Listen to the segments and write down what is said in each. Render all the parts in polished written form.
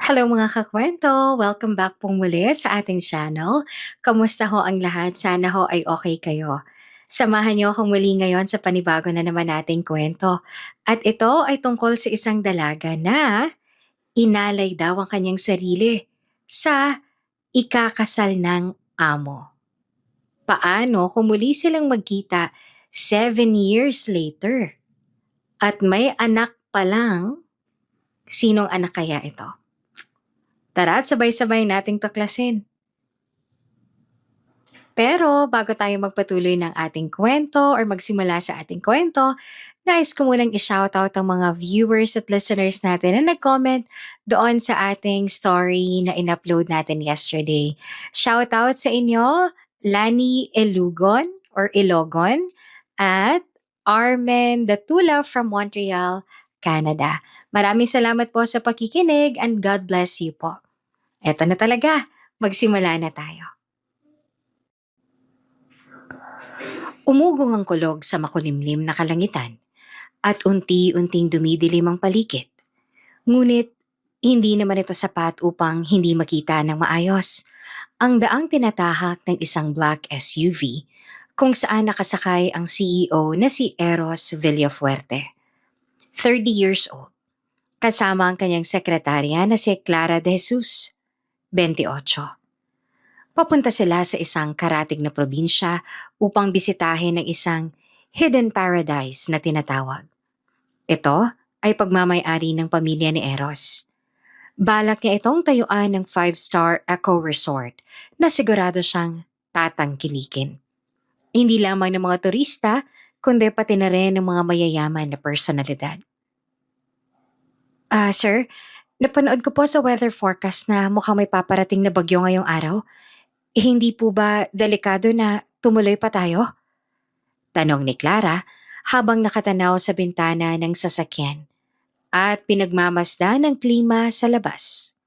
Hello mga kakwento! Welcome back pong muli sa ating channel. Kamusta ho ang lahat? Sana ho ay okay kayo. Samahan niyo akong muli ngayon sa panibago na naman nating kwento. At ito ay tungkol sa isang dalaga na inalay daw ang kanyang sarili sa ikakasal ng amo. Paano kung muli silang magkita 7 years later? At may anak pa lang? Sinong anak kaya ito? Tara at sabay-sabay nating tuklasin. Pero bago tayo magpatuloy ng ating kwento or magsimula sa ating kwento, nais ko munang i-shoutout ang mga viewers at listeners natin na nag-comment doon sa ating story na in-upload natin yesterday. Shoutout sa inyo, Lani Elugon or Ilogon at Armen Datula from Montreal, Canada. Maraming salamat po sa pakikinig and God bless you po. Eto na talaga, magsimula na tayo. Umugong ang kulog sa makulimlim na kalangitan at unti-unting dumidilim ang paligid. Ngunit hindi naman ito sapat upang hindi makita ng maayos ang daang tinatahak ng isang black SUV kung saan nakasakay ang CEO na si Eros Villafuerte. 30 years old. Kasama ang kanyang sekretarya na si Clara de Jesus, 28. Papunta sila sa isang karatig na probinsya upang bisitahin ang isang hidden paradise na tinatawag. Ito ay pagmamay-ari ng pamilya ni Eros. Balak niya itong tayuan ng 5-star eco resort na sigurado siyang tatangkilikin. Hindi lamang ng mga turista, kundi pati na rin ng mga mayayaman na personalidad. Sir, napanood ko po sa weather forecast na mukhang may paparating na bagyo ngayong araw. Hindi po ba delikado na tumuloy pa tayo? Tanong ni Clara habang nakatanaw sa bintana ng sasakyan at pinagmamasdan ng klima sa labas.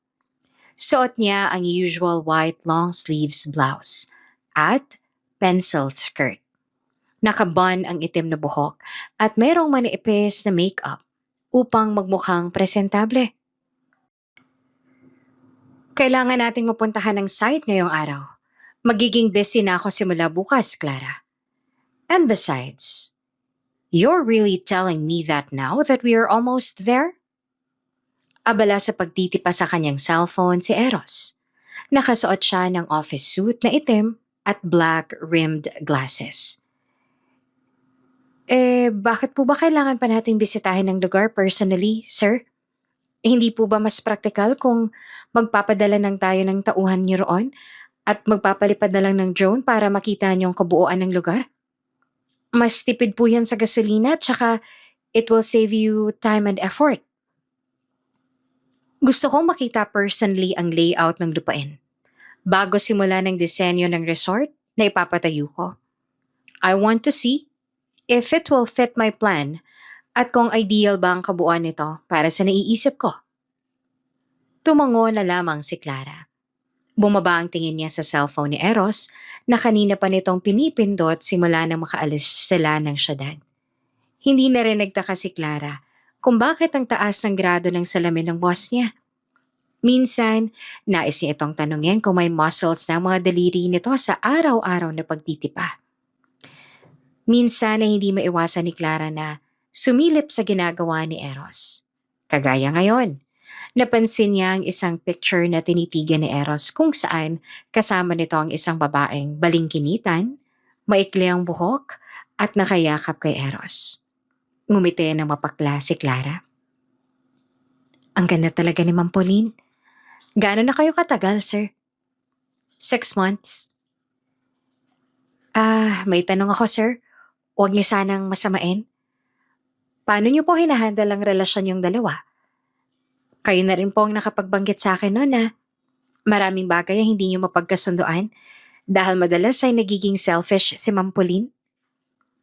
Suot niya ang usual white long sleeves blouse at pencil skirt. Nakabun ang itim na buhok at mayroong maniipis na makeup upang magmukhang presentable. Kailangan nating mapuntahan ng site ngayong araw. Magiging busy na ako simula bukas, Clara. And besides, you're really telling me that now that we are almost there? Abala sa pagtitipa sa kanyang cellphone si Eros. Nakasuot siya ng office suit na itim at black-rimmed glasses. Bakit po ba kailangan pa nating bisitahin ng lugar personally, sir? Hindi po ba mas praktikal kung magpapadala ng tayo ng tauhan niyo roon? At magpapalipad na lang ng drone para makita niyo ang kabuuan ng lugar? Mas tipid po yan sa gasolina tsaka it will save you time and effort. Gusto kong makita personally ang layout ng lupain bago simula ng disenyo ng resort na ipapatayo ko. I want to see if it will fit my plan at kung ideal ba ang kabuuan nito para sa naiisip ko. Tumango na lamang si Clara. Bumaba ang tingin niya sa cellphone ni Eros na kanina pa nitong pinipindot simula nang makaalis sila ng syudad. Hindi na rin nagtaka si Clara kung bakit ang taas ng grado ng salamin ng boss niya. Minsan, nais niya itong tanungin kung may muscles na mga daliri nito sa araw-araw na pagtitipa. Minsan ay hindi maiwasan ni Clara na sumilip sa ginagawa ni Eros. Kagaya ngayon. Napansin niya ang isang picture na tinitigan ni Eros kung saan kasama nito ang isang babaeng balingkinitan, maikli ang buhok at nakayakap kay Eros. Ngumiti ng mapakla si Clara. Ang ganda talaga ni Ma'am Pauline. Gaano na kayo katagal, sir? 6 months. May tanong ako, sir. Huwag niyo sanang masamain. Paano niyo po hinahandle ang relasyon yung dalawa? Kayo na rin po ang nakapagbanggit sa akin noon na maraming bagay ang hindi niyo mapagkasunduan dahil madalas ay nagiging selfish si Ma'am Pauline.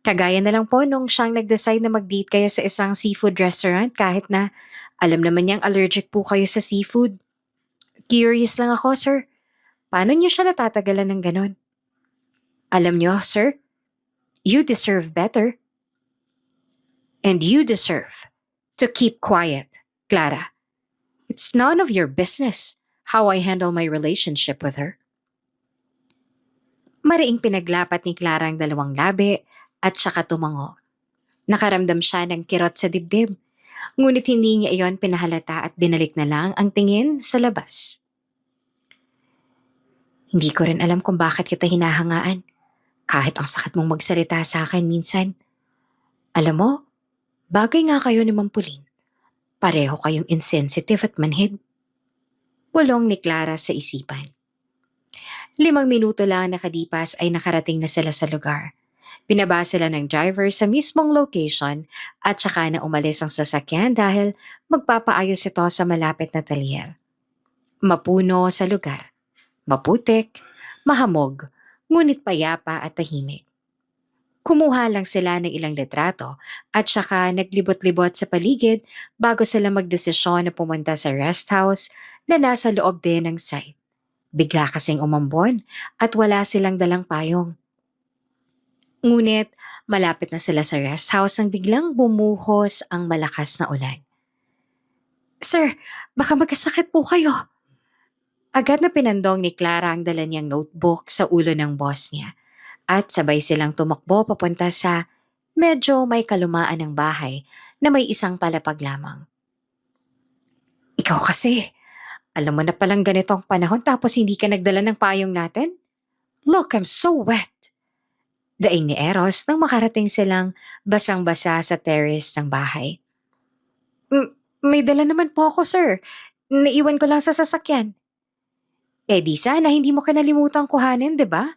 Kagaya na lang po nung siyang nag-decide na mag-date kayo sa isang seafood restaurant kahit na alam naman niyang allergic po kayo sa seafood. Curious lang ako, sir. Paano niyo siya natatagalan ng ganon? Alam niyo, sir, you deserve better. And you deserve to keep quiet, Clara. It's none of your business how I handle my relationship with her. Mariing pinaglapat ni Clara ang dalawang labi at saka tumango. Nakaramdam siya ng kirot sa dibdib. Ngunit hindi niya iyon pinahalata at binalik na lang ang tingin sa labas. Hindi ko rin alam kung bakit kita hinahangaan. Kahit ang sakit mong magsalita sa akin minsan. Alam mo, bagay nga kayo ni Mampulin. Pareho kayong insensitive at manhid. Bulong ni Clara sa isipan. 5 minuto lang nakalipas ay nakarating na sila sa lugar. Pinaba sila ng driver sa mismong location at saka na umalis ang sasakyan dahil magpapaayos ito sa malapit na talyer. Mapuno sa lugar. Maputik, mahamog, ngunit payapa at tahimik. Kumuha lang sila ng ilang litrato at saka naglibot-libot sa paligid bago sila magdesisyon na pumunta sa rest house na nasa loob din ng site. Bigla kasing umambon at wala silang dalang payong. Ngunit malapit na sila sa rest house nang biglang bumuhos ang malakas na ulan. Sir, baka magkasakit po kayo. Agad na pinandong ni Clara ang dala niyang notebook sa ulo ng boss niya at sabay silang tumakbo papunta sa medyo may kalumaan ng bahay na may isang palapag lamang. Ikaw kasi, alam mo na palang ganitong panahon tapos hindi ka nagdala ng payong natin? Look, I'm so wet. Daing ni Eros nang makarating silang basang-basa sa terrace ng bahay. May dala naman po ako, sir. Naiwan ko lang sa sasakyan. Eh di sana hindi mo kinalimutan kuhanin, di ba?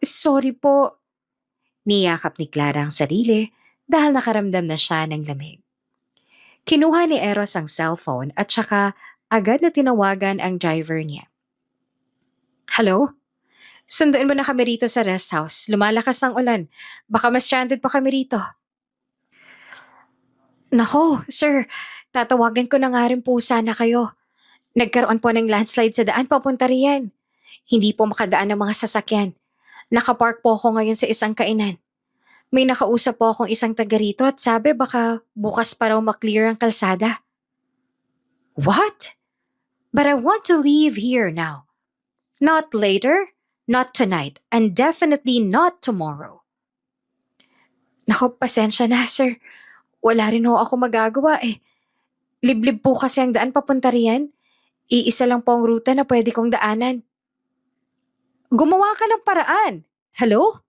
Sorry po. Niyakap ni Clara ang sarili dahil nakaramdam na siya ng lamig. Kinuha ni Eros ang cellphone at saka agad na tinawagan ang driver niya. Hello? Sunduin mo na kami rito sa rest house. Lumalakas ang ulan. Baka ma-stranded pa kami rito. Nako, sir. Tatawagan ko na nga rin po sana kayo. Nagkaroon po ng landslide sa daan papunta riyan. Hindi po makadaan ng mga sasakyan. Nakapark po ako ngayon sa isang kainan. May nakausap po akong isang taga rito at sabi baka bukas pa raw maklear ang kalsada. What? But I want to leave here now. Not later, not tonight, and definitely not tomorrow. Naku, pasensya na, sir. Wala rin ho ako magagawa eh. Liblib po kasi ang daan papunta riyan. Iisa lang po ang ruta na pwede kong daanan. Gumawa ka ng paraan. Hello?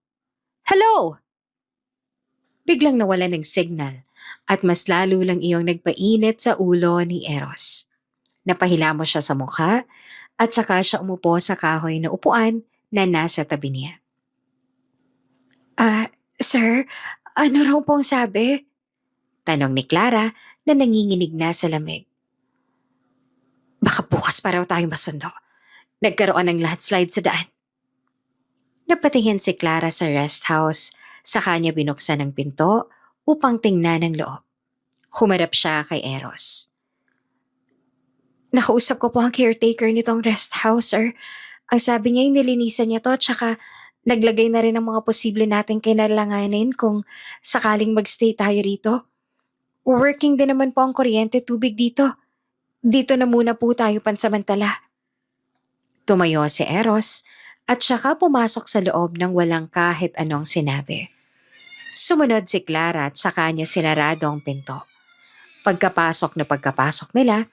Hello? Biglang nawala ng signal at mas lalo lang iyong nagpainit sa ulo ni Eros. Napahilamos siya sa mukha at saka siya umupo sa kahoy na upuan na nasa tabi niya. Sir, ano raw pong sabi? Tanong ni Clara na nanginginig na sa lamig. Baka bukas pa raw tayo masundo. Nagkaroon ng landslide sa daan. Napatingin si Clara sa rest house, sa kanya binuksan ang pinto upang tingnan ang loob. Humarap siya kay Eros. Nakausap ko po ang caretaker nitong rest house, sir. Ang sabi niya nilinisan niya to tsaka naglagay na rin ng mga posible nating kinailanganin kung sakaling magstay tayo rito. Working din naman po ang kuryente tubig dito. Dito na muna po tayo pansamantala. Tumayo si Eros at saka pumasok sa loob ng walang kahit anong sinabi. Sumunod si Clara at saka niya sinarado ang pinto. Pagkapasok nila,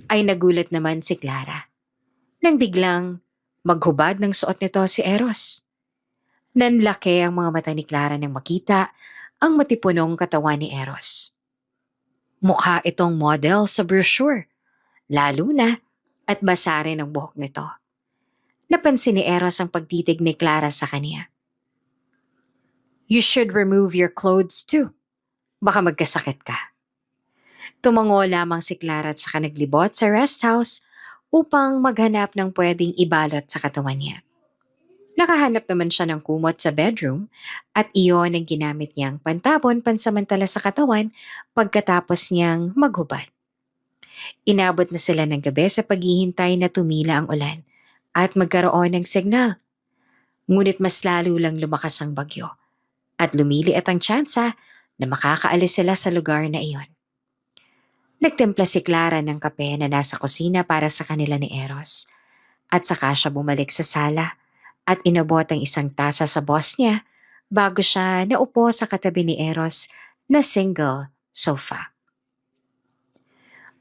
ay nagulat naman si Clara. Nang biglang maghubad ng suot nito si Eros. Nanlaki ang mga mata ni Clara nang makita ang matipunong katawan ni Eros. Mukha itong model sa brochure, lalo na at basa rin ang buhok nito. Napansin ni Eros ang pagtitig ni Clara sa kanya. You should remove your clothes too. Baka magkasakit ka. Tumango lamang si Clara at saka naglibot sa rest house upang maghanap ng pwedeng ibalot sa katawan niya. Nakahanap naman siya ng kumot sa bedroom at iyon ang ginamit niyang pantabon pansamantala sa katawan pagkatapos niyang maghubad. Inabot na sila ng gabi sa paghihintay na tumila ang ulan at magkaroon ng signal. Ngunit mas lalo lang lumakas ang bagyo at lumiliit ang tsansa na makakaalis sila sa lugar na iyon. Nagtimpla si Clara ng kape na nasa kusina para sa kanila ni Eros. At saka siya bumalik sa sala at inabot ang isang tasa sa boss niya bago siya naupo sa katabi ni Eros na single sofa.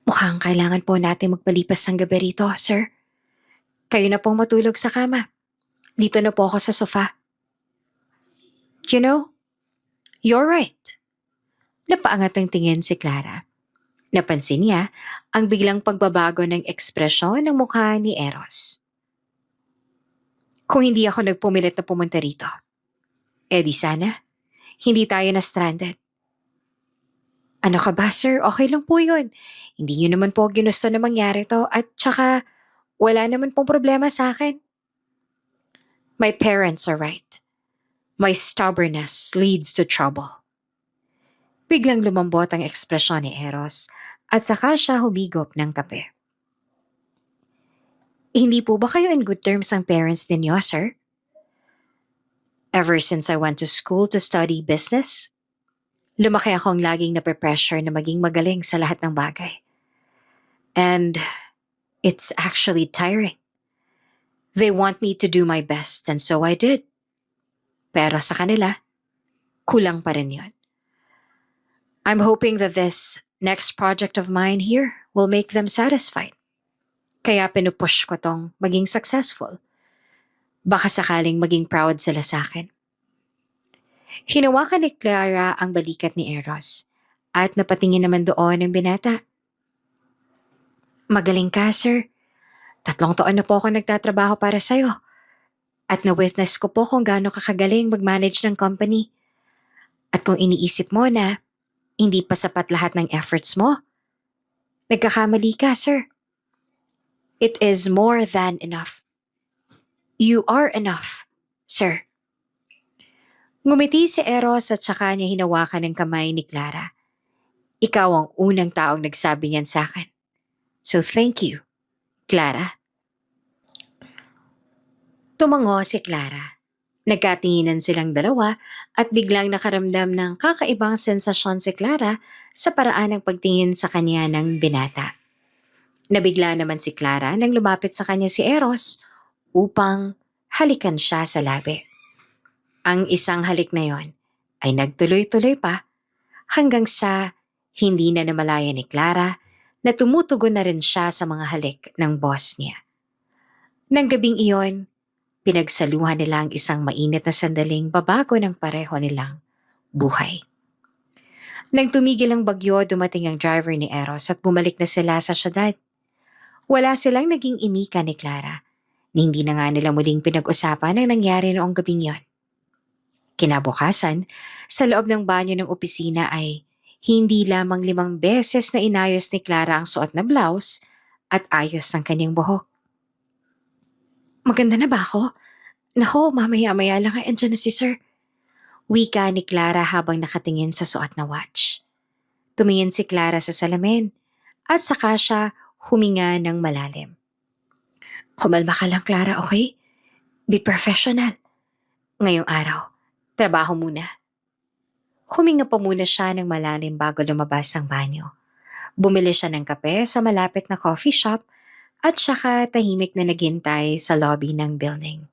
Mukhang kailangan po natin magpalipas ng gabi rito, sir. Kayo na pong matulog sa kama. Dito na po ako sa sofa. You know, you're right. Napaangat ang tingin si Clara. Napansin niya ang biglang pagbabago ng ekspresyon ng mukha ni Eros. Kung hindi ako nagpumilit na pumunta rito, di sana, hindi tayo na stranded. Ano ka ba, sir? Okay lang po yun. Hindi nyo naman po ginusto na mangyari to at tsaka wala naman pong problema sa akin. My parents are right. My stubbornness leads to trouble. Biglang lumambot ang ekspresyon ni Eros at saka siya humigop ng kape. Hindi po ba kayo in good terms ang parents ninyo, sir? Ever since I went to school to study business, lumaki akong laging nape-pressure na maging magaling sa lahat ng bagay. And it's actually tiring. They want me to do my best and so I did. Pero sa kanila, kulang pa rin yun. I'm hoping that this next project of mine here will make them satisfied. Kaya pinupush ko tong maging successful. Baka sakaling maging proud sila sa akin. Hinawakan ni Clara ang balikat ni Eros at napatingin naman doon ang binata. Magaling ka, sir. 3 taon na po ako nagtatrabaho para sa'yo. At na-witness ko po kung gaano kakagaling mag-manage ng company. At kung iniisip mo na hindi pa sapat lahat ng efforts mo, nagkakamali ka, sir. It is more than enough. You are enough, sir. Ngumiti si Eros at saka niya hinawakan ng kamay ni Clara. Ikaw ang unang taong nagsabi niyan sa akin. So thank you, Clara. Tumango si Clara. Nagkatinginan silang dalawa at biglang nakaramdam ng kakaibang sensasyon si Clara sa paraan ng pagtingin sa kanya ng binata. Nabigla naman si Clara nang lumapit sa kanya si Eros upang halikan siya sa labi. Ang isang halik na yon ay nagtuloy-tuloy pa hanggang sa hindi na namalaya ni Clara na tumutugon na rin siya sa mga halik ng boss niya. Nang gabing iyon, pinagsaluhan nila ang isang mainit na sandaling babago ng pareho nilang buhay. Nang tumigil ang bagyo, dumating ang driver ni Eros at bumalik na sila sa syudad. Wala silang naging imika ni Clara. Hindi na nga nila muling pinag-usapan ang nangyari noong gabing yon. Kinabukasan, sa loob ng banyo ng opisina ay hindi lamang 5 beses na inayos ni Clara ang suot na blouse at ayos ng kanyang buhok. Maganda na ba ako? Nako, mamaya-maya lang ay andyan na si sir. Wika ni Clara habang nakatingin sa suot na watch. Tumingin si Clara sa salamin at saka siya huminga ng malalim. Kumalma ka lang, Clara, okay? Be professional. Ngayong araw, trabaho muna. Huminga pa muna siya ng malalim bago lumabas ng banyo. Bumili siya ng kape sa malapit na coffee shop at saka tahimik na naghintay sa lobby ng building.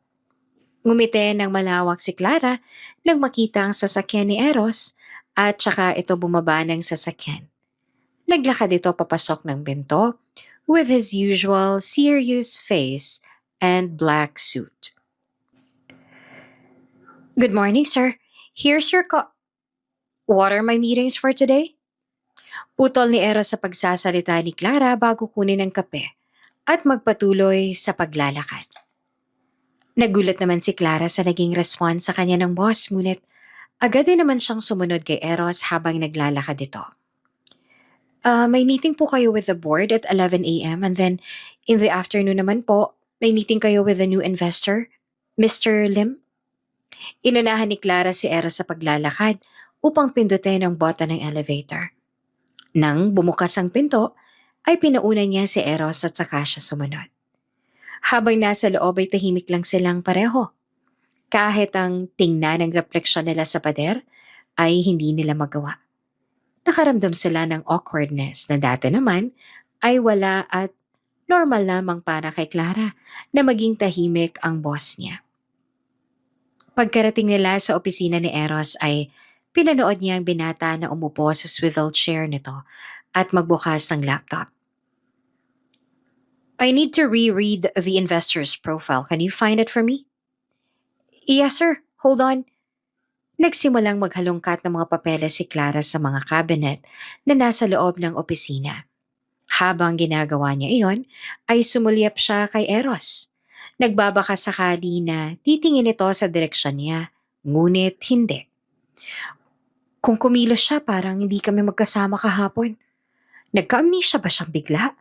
Ngumiti ng malawak si Clara nang makita ang sasakyan ni Eros at saka ito bumaba ng sasakyan. Naglakad ito papasok ng pinto with his usual serious face and black suit. Good morning, sir. Here's your What are my meetings for today? Putol ni Eros sa pagsasalita ni Clara bago kunin ang kape at magpatuloy sa paglalakad. Nagulat naman si Clara sa naging response sa kanya ng boss, ngunit agad din naman siyang sumunod kay Eros habang naglalakad ito. May meeting po kayo with the board at 11 a.m. and then in the afternoon naman po, may meeting kayo with the new investor, Mr. Lim. Inunahan ni Clara si Eros sa paglalakad upang pindutin ang button ng elevator. Nang bumukas ang pinto, ay pinauna niya si Eros at saka siya sumunod. Habang nasa loob ay tahimik lang silang pareho. Kahit ang tingnan ng refleksyon nila sa pader ay hindi nila magawa. Nakaramdam sila ng awkwardness na dati naman ay wala at normal lamang para kay Clara na maging tahimik ang boss niya. Pagkarating nila sa opisina ni Eros ay pinanood niya ang binata na umupo sa swivel chair nito at magbukas ng laptop. I need to reread the investor's profile. Can you find it for me? Yes, sir. Hold on. Nagsimulang maghalongkat ng mga papeles si Clara sa mga cabinet na nasa loob ng opisina. Habang ginagawa niya iyon, ay sumulyap siya kay Eros. Nagbabaka sakali na titingin ito sa direksyon niya, ngunit hindi. Kung kumilos siya, parang hindi kami magkasama kahapon. Nagka-amnesia ba siyang bigla?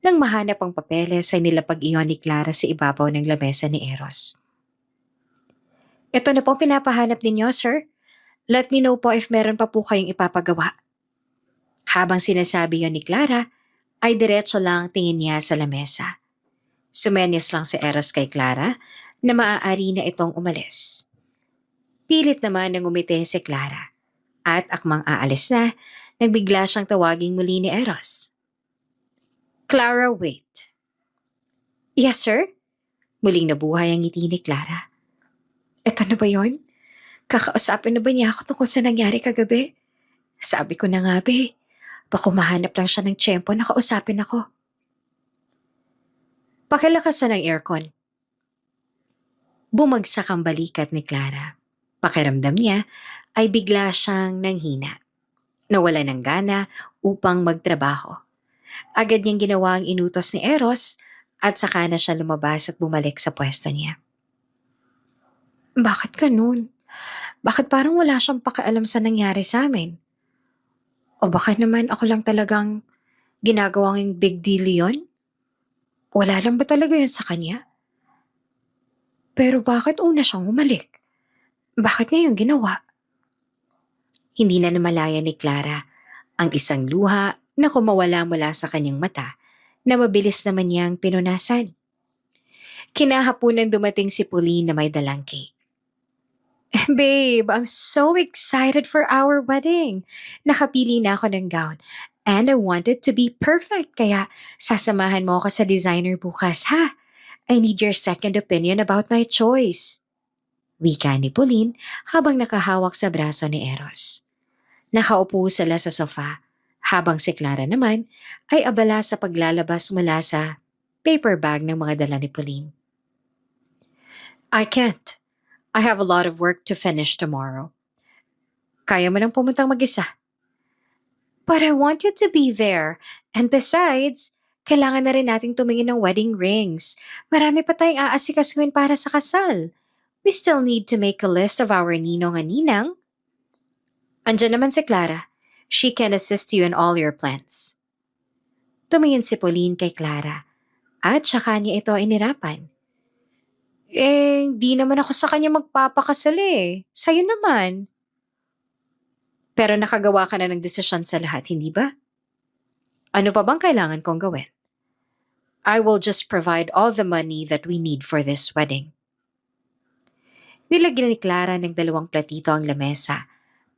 Nang mahanap ang papeles ay nilapag iyon ni Clara sa ibabaw ng lamesa ni Eros. Ito na po pinapahanap ninyo, sir. Let me know po if meron pa po kayong ipapagawa. Habang sinasabi yon ni Clara, ay diretso lang tingin niya sa lamesa. Sumenyas lang si Eros kay Clara na maaari na itong umalis. Pilit naman nang umiti si Clara. At akmang aalis na, nagbigla siyang tawaging muli ni Eros. Clara, wait. Yes, sir? Muling nabuhay ang ngiti ni Clara. Ito na ba yon? Kakausapin na ba niya ako tungkol sa nangyari kagabi? Sabi ko na nga, be. Baka mahanap lang siya ng tiyempo na kausapin ako. Pakilakasan ng aircon. Bumagsak ang balikat ni Clara. Pakiramdam niya ay bigla siyang nanghina. Nawala ng gana upang magtrabaho. Agad niyang ginawa ang inutos ni Eros at saka na siya lumabas at bumalik sa pwesto niya. Bakit ganun? Bakit parang wala siyang pakialam sa nangyari sa amin? O baka naman ako lang talagang ginagawang big deal yon? Wala lang ba talaga yun sa kanya? Pero bakit una siyang umalik? Bakit niya yung ginawa? Hindi na namalaya ni Clara ang isang luha na kumawala mula sa kanyang mata na mabilis naman niyang pinunasan. Kinahaponan dumating si Pauline na may dalang cake. Babe, I'm so excited for our wedding. Nakapili na ako ng gown. And I want it to be perfect. Kaya sasamahan mo ako sa designer bukas, ha? I need your second opinion about my choice. Wika ni Pauline habang nakahawak sa braso ni Eros. Nakaupo sila sa sofa, habang si Clara naman ay abala sa paglalabas mula sa paper bag ng mga dala ni Pauline. I can't. I have a lot of work to finish tomorrow. Kaya mo nang pumuntang mag-isa. But I want you to be there. And besides, kailangan na rin nating tumingin ng wedding rings. Marami pa tayong aasikasuhin para sa kasal. We still need to make a list of our ninong and ninang. Andiyan naman si Clara. She can assist you in all your plans. Tumingin si Pauline kay Clara at saka niya ito inirapan. Di naman ako sa kanya magpapakasal eh. Sa'yo naman. Pero nakagawa ka na ng desisyon sa lahat, hindi ba? Ano pa bang kailangan kong gawin? I will just provide all the money that we need for this wedding. Nilagyan ni Clara ng 2 platito ang lamesa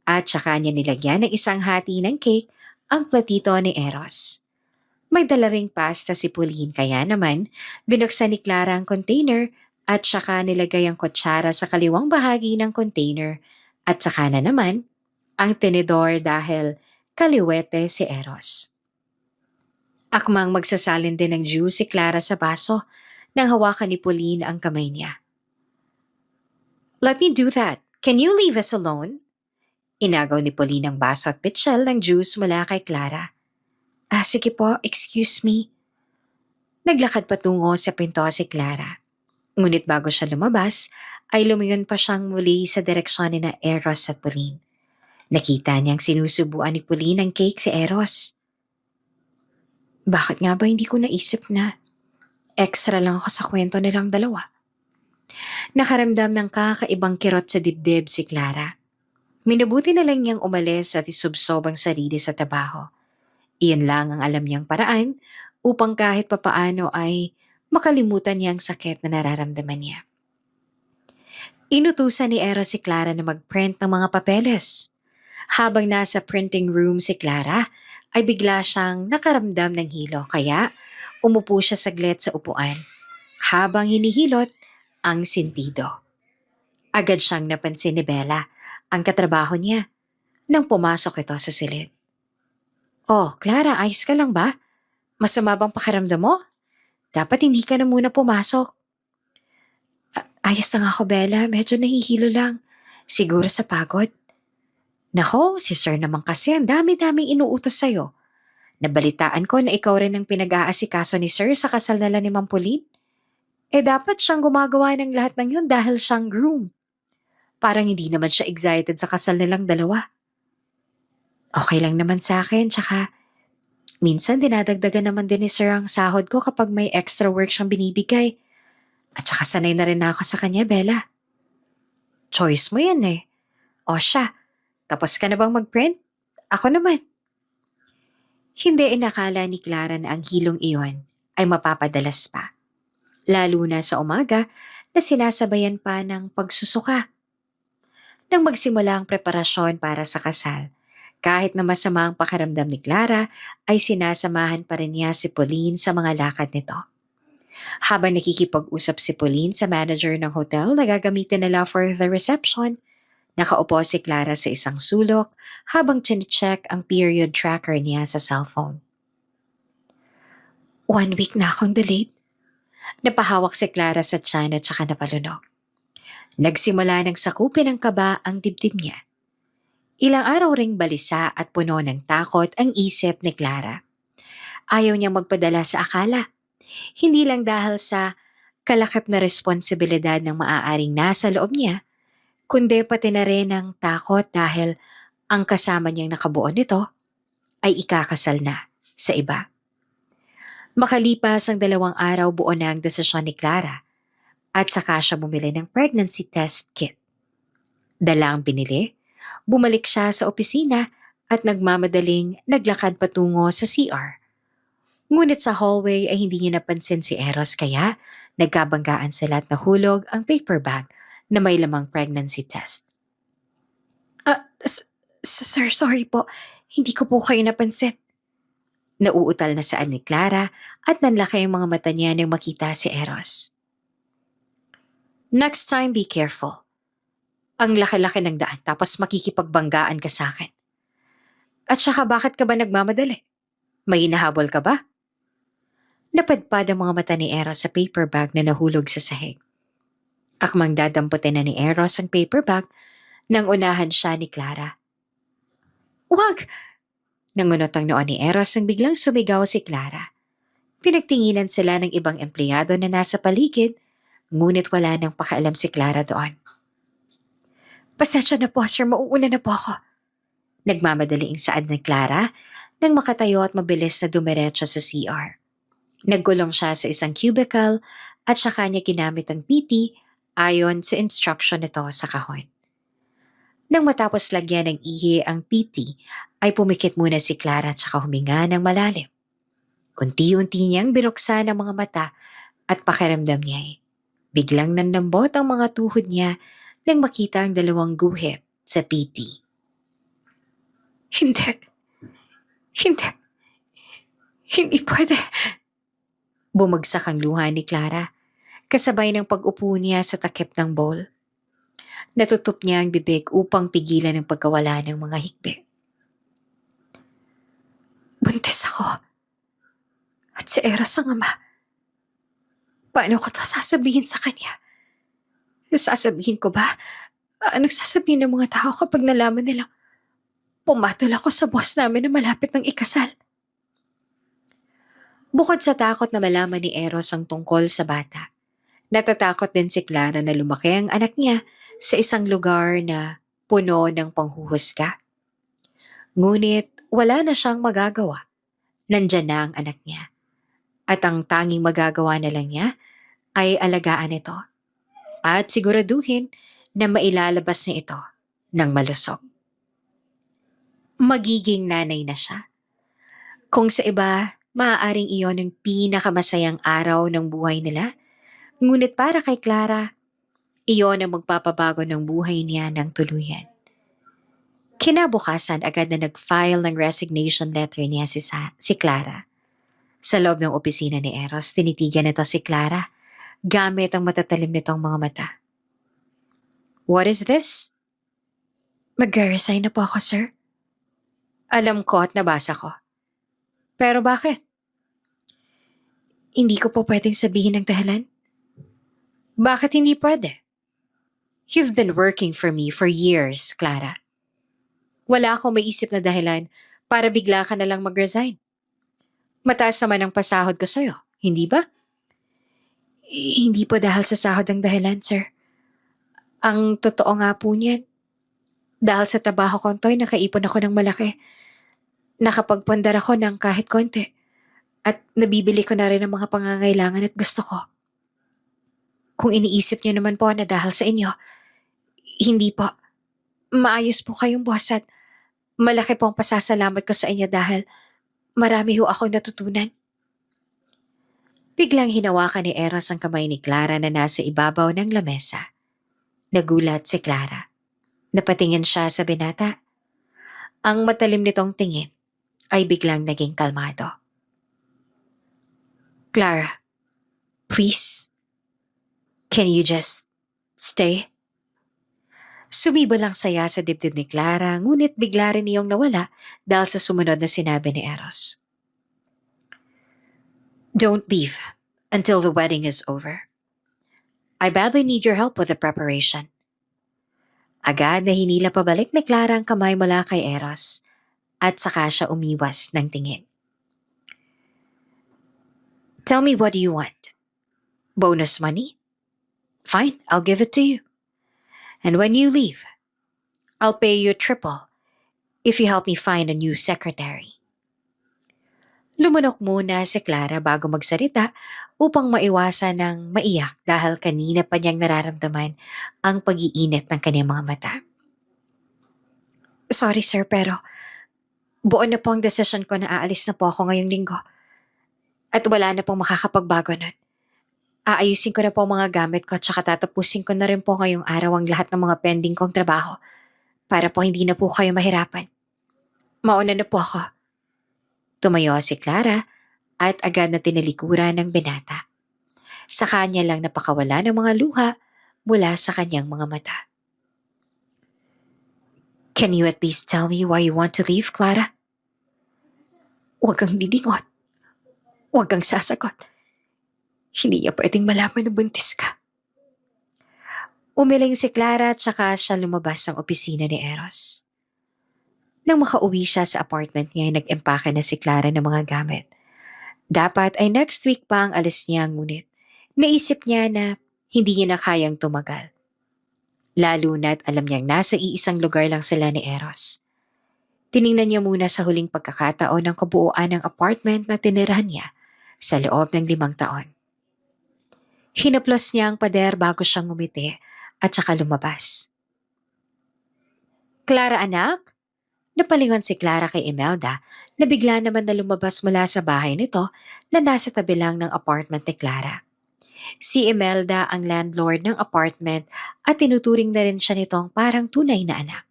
at saka niya nilagyan ng isang hati ng cake ang platito ni Eros. May dala ring pasta si Pauline kaya naman binuksan ni Clara ang container at saka nilagay ang kutsara sa kaliwang bahagi ng container at saka na naman ang tinidor dahil kaliwete si Eros. Akmang magsasalin din ng juice si Clara sa baso nang hawakan ni Pauline ang kamay niya. Let me do that. Can you leave us alone? Inagaw ni Pauline ang baso at pitchel ng juice mula kay Clara. Sige po, excuse me. Naglakad patungo sa pinto si Clara. Ngunit bago siya lumabas, ay lumingon pa siyang muli sa direksyon ni na Eros at Pauline. Nakita niyang sinusubuan ni Pauline ang cake si Eros. Bakit nga ba hindi ko naisip na extra lang ako sa kwento nilang dalawa? Nakaramdam ng kakaibang kirot sa dibdib si Clara. Minabuti na lang niyang umalis at isubsob ang sarili sa trabaho. Iyan lang ang alam niyang paraan upang kahit papaano ay makalimutan niya ang sakit na nararamdaman niya. Inutusan ni Eros si Clara na mag-print ng mga papeles. Habang nasa printing room si Clara, ay bigla siyang nakaramdam ng hilo kaya umupo siya saglit sa upuan habang hinihilot ang sintido. Agad siyang napansin ni Bella, ang katrabaho niya, nang pumasok ito sa silid. Oh, Clara, ayos ka lang ba? Masama bang pakiramdam mo? Dapat hindi ka na muna pumasok. Ayos lang ako, Bella. Medyo nahihilo lang. Siguro sa pagod. Nako, si Sir naman kasi ang dami-daming inuutos sa'yo. Nabalitaan ko na ikaw rin ang pinag-aasikaso ni Sir sa kasal nila ni Ma'am Pauline. Dapat siyang gumagawa ng lahat ng yun dahil siyang groom. Parang hindi naman siya excited sa kasal nilang dalawa. Okay lang naman sa akin, tsaka minsan dinadagdagan naman din ni Sir ang sahod ko kapag may extra work siyang binibigay. At saka sanay na rin ako sa kanya, Bella. Choice mo yan eh. O siya, tapos ka na bang mag-print? Ako naman. Hindi inakala ni Clara na ang hilong iyon ay mapapadalas pa. Lalo na sa umaga na sinasabayan pa ng pagsusuka. Nang magsimula ang preparasyon para sa kasal, kahit na masama ang pakiramdam ni Clara, ay sinasamahan pa rin niya si Pauline sa mga lakad nito. Habang nakikipag-usap si Pauline sa manager ng hotel na gagamitin nila for the reception, nakaupo si Clara sa isang sulok habang chine-check ang period tracker niya sa cellphone. 1 week na akong delayed. Napahawak si Clara sa tiyan at saka napalunok. Nagsimula ng sakupin ng kaba ang dibdib niya. Ilang araw ring balisa at puno ng takot ang isip ni Clara. Ayaw niyang magpadala sa akala. Hindi lang dahil sa kalakip na responsibilidad ng maaaring nasa loob niya, kundi pati na rin ang takot dahil ang kasama niyang nakabuo nito ay ikakasal na sa iba. Makalipas ang 2 araw, buo na ang desisyon ni Clara at saka siya bumili ng pregnancy test kit. Dala ang binili, bumalik siya sa opisina at nagmamadaling naglakad patungo sa CR. Ngunit sa hallway ay hindi niya napansin si Eros kaya nagkabanggaan sila at nahulog ang paper bag na may lamang pregnancy test. Sir, sorry po. Hindi ko po kayo napansin. Nauutal na saan ni Clara at nanlaki ang mga mata niya nang makita si Eros. Next time, be careful. Ang laki-laki ng daan tapos makikipagbanggaan ka sa akin. At saka bakit ka ba nagmamadali? May hinahabol ka ba? Napadpad ang mga mata ni Eros sa paper bag na nahulog sa sahig. Akmang dadamputin na ni Eros ang paper bag nang unahan siya ni Clara. Wag! Nangunot ang noon ni Eros nang biglang sumigaw si Clara. Pinagtinginan sila ng ibang empleyado na nasa paligid, ngunit wala nang pakialam si Clara doon. Pasensya na po, sir. Mauuna na po ako. Nagmamadali ang saad ni Clara nang makatayo at mabilis na dumiretso sa CR. Nagkulong siya sa isang cubicle at saka niya ginamit ang PT ayon sa instruction nito sa kahon. Nang matapos lagyan ng ihi ang PT, ay pumikit muna si Clara at saka huminga ng malalim. Unti-unti niyang binuksan ang mga mata at pakiramdam niya ay biglang nandambot ang mga tuhod niya nang makita ang 2 guhit sa PT. Hindi. Hindi pwede. Bumagsak ang luha ni Clara, kasabay ng pag-upo niya sa takip ng bowl. Natutup niya ang bibig upang pigilan ang pagkawala ng mga hikbi. Buntis ako. At si Eros ang ama. Paano ko ito sasabihin sa kanya? Sasabihin ko ba? Anong sasabihin ng mga tao kapag nalaman nilang pumatol ako sa boss namin na malapit ng ikasal? Bukod sa takot na malaman ni Eros ang tungkol sa bata, natatakot din si Clara na lumaki ang anak niya sa isang lugar na puno ng panghuhusga. Ngunit wala na siyang magagawa. Nandyan na ang anak niya. At ang tanging magagawa na lang niya ay alagaan ito at siguraduhin na mailalabas niya ito ng malusog. Magiging nanay na siya. Kung sa iba, maaaring iyon ang pinakamasayang araw ng buhay nila, ngunit para kay Clara, iyon ang magpapabago ng buhay niya ng tuluyan. Kinabukasan agad na nag-file ng resignation letter niya si Clara. Sa loob ng opisina ni Eros, tinitigan nito si Clara gamit ang matatalim nitong mga mata. What is this? Mag-resign na po ako, sir. Alam ko at nabasa ko. Pero bakit? Hindi ko po pwedeng sabihin ng dahilan. Bakit hindi pwede? You've been working for me for years, Clara. Wala akong maisip na dahilan para bigla ka na lang mag-resign. Mataas naman ang pasahod ko sa'yo, hindi ba? Hindi po dahil sa sahod ang dahilan, sir. Ang totoo nga po niyan, dahil sa trabaho ko, Toy, nakaipon ako ng malaki. Nakapagpundar ako ng kahit konti. At nabibili ko na rin ang mga pangangailangan at gusto ko. Kung iniisip niyo naman po na dahil sa inyo, hindi po. Maayos po kayong boss at malaki po ang pasasalamat ko sa inyo dahil marami ho akong natutunan. Biglang hinawakan ni Eros ang kamay ni Clara na nasa ibabaw ng lamesa. Nagulat si Clara. Napatingin siya sa binata. Ang matalim nitong tingin ay biglang naging kalmado. Clara, please, can you just stay? Sumiba lang saya sa dibdib ni Clara, ngunit bigla rin niyong nawala dahil sa sumunod na sinabi ni Eros. Don't leave until the wedding is over. I badly need your help with the preparation. Agad na hinila pabalik ni Clara ang kamay mula kay Eros at saka siya umiwas ng tingin. Tell me, what do you want? Bonus money? Fine, I'll give it to you. And when you leave, I'll pay you triple if you help me find a new secretary. Lumunok muna si Clara bago magsalita upang maiwasan ng maiyak dahil kanina pa niyang nararamdaman ang pag-iinit ng kanyang mga mata. Sorry sir, pero buo na po ang desisyon ko na aalis na po ako ngayong linggo. At wala na pong makakapagbago nun. Aayusin ko na po ang mga gamit ko at saka tatapusin ko na rin po ngayong araw ang lahat ng mga pending kong trabaho para po hindi na po kayo mahirapan. Mauna na po ako. Tumayo si Clara at agad na tinalikuran ng binata. Sa kanya lang napakawala ng mga luha mula sa kanyang mga mata. Can you at least tell me why you want to leave, Clara? Huwag kang lilingon. Huwag kang sasagot. Hindi niya pwedeng malaman na buntis ka. Umiling si Clara at saka siya lumabas ng opisina ni Eros. Nang makauwi siya sa apartment niya ay nag-empake na si Clara ng mga gamit. Dapat ay next week pa ang alis niya, ngunit naisip niya na hindi niya na kayang tumagal. Lalo na't alam niyang nasa iisang lugar lang sila ni Eros. Tiningnan niya muna sa huling pagkakataon ng kabuuan ng apartment na tinirahan niya sa loob ng 5 taon. Hinaplos niya ang pader bago siyang ngumiti at saka lumabas. Clara anak? Napalingon si Clara kay Imelda na bigla naman na lumabas mula sa bahay nito na nasa tabi lang ng apartment ni Clara. Si Imelda ang landlord ng apartment at tinuturing na rin siya nitong parang tunay na anak.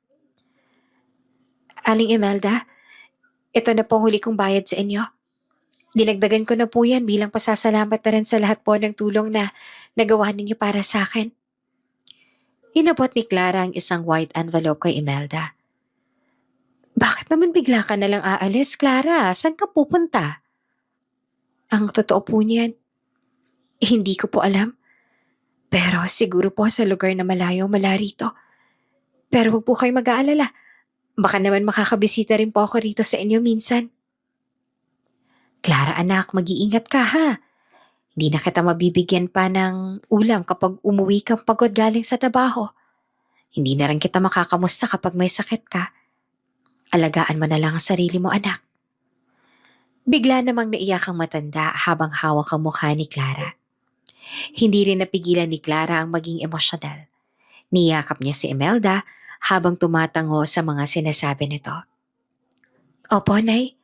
Aling Imelda, ito na pong huli kong bayad sa inyo. Dinagdagan ko na po yan bilang pasasalamat na rin sa lahat po ng tulong na nagawa ninyo para sa akin. Inabot ni Clara ang isang white envelope kay Imelda. Bakit naman bigla ka na lang aalis, Clara? Saan ka pupunta? Ang totoo po niyan, hindi ko po alam. Pero siguro po sa lugar na malayo mula rito. Pero huwag po kayo mag-aalala. Baka naman makakabisita rin po ako rito sa inyo minsan. Clara anak, mag-iingat ka ha. Hindi na kita mabibigyan pa ng ulam kapag umuwi kang pagod galing sa trabaho. Hindi na rin kita makakamusta kapag may sakit ka. Alagaan mo na lang ang sarili mo anak. Bigla namang naiyak ang matanda habang hawak ang mukha ni Clara. Hindi rin napigilan ni Clara ang maging emosyonal. Niyakap niya si Imelda habang tumatango sa mga sinasabi nito. Opo, Nay.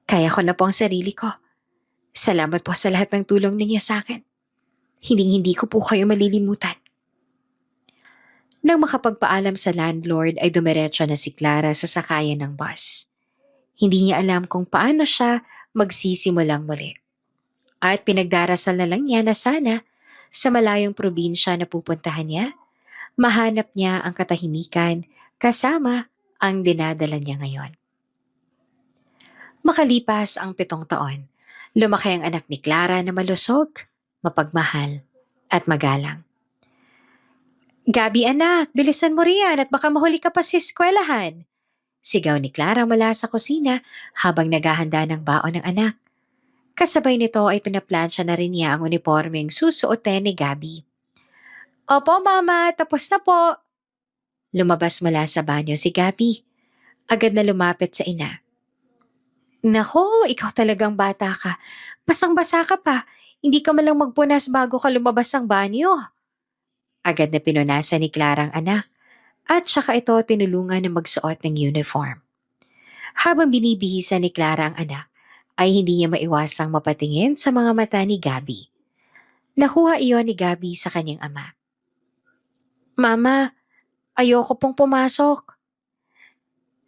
Kaya ko na po ang sarili ko. Salamat po sa lahat ng tulong ninyo sa akin. Hindi ko po kayo malilimutan. Nang makapagpaalam sa landlord ay dumiretso na si Clara sa sakayan ng bus. Hindi niya alam kung paano siya magsisimulang muli. At pinagdarasal na lang niya na sana sa malayong probinsya na pupuntahan niya, mahanap niya ang katahimikan kasama ang dinadala niya ngayon. Makalipas ang 7 taon, lumaki ang anak ni Clara na malusog, mapagmahal, at magalang. Gabi anak, bilisan mo riyan at baka mahuli ka pa sa eskwelahan. Sigaw ni Clara mula sa kusina habang naghahanda ng baon ng anak. Kasabay nito ay pinaplansya na rin niya ang uniformeng susuotin ni Gabi. Opo mama, tapos na po. Lumabas mula sa banyo si Gabi. Agad na lumapit sa ina. Nako, ikaw talagang bata ka. Basang-basa ka pa. Hindi ka malang magpunas bago ka lumabas ng banyo. Agad na pinunasan ni Clara ang anak at saka ito tinulungan na magsuot ng uniform. Habang binibihisan ni Clara ang anak, ay hindi niya maiwasang mapatingin sa mga mata ni Gabi. Nakuha iyon ni Gabi sa kanyang ama. Mama, ayoko pong pumasok.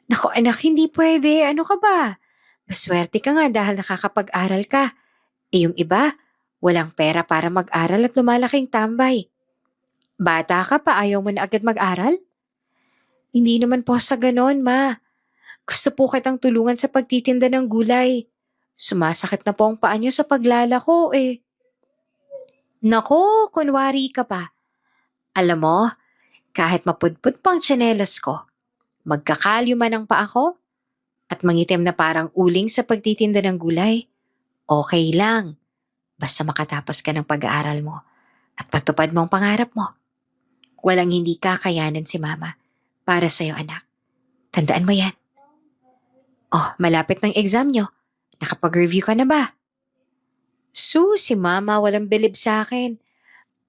Naku anak, hindi pwede. Ano ka ba? Maswerte ka nga dahil nakakapag-aral ka. Yung iba, walang pera para mag-aral at lumalaking tambay. Bata ka pa, ayaw mo na agad mag-aral? Hindi naman po sa ganon, ma. Gusto po kitang tulungan sa pagtitinda ng gulay. Sumasakit na po ang paa niyo sa paglalako eh. Nako, kunwari ka pa. Alam mo, kahit mapudpud pang tsinelas ko, magkakalyo man ang paa ko, at mangitim na parang uling sa pagtitinda ng gulay, okay lang. Basta makatapos ka ng pag-aaral mo at patupad mo ang pangarap mo. Walang hindi kakayanan si mama para sa'yo anak. Tandaan mo yan. Oh, malapit ng exam nyo. Nakapag-review ka na ba? Si mama walang bilib sa akin.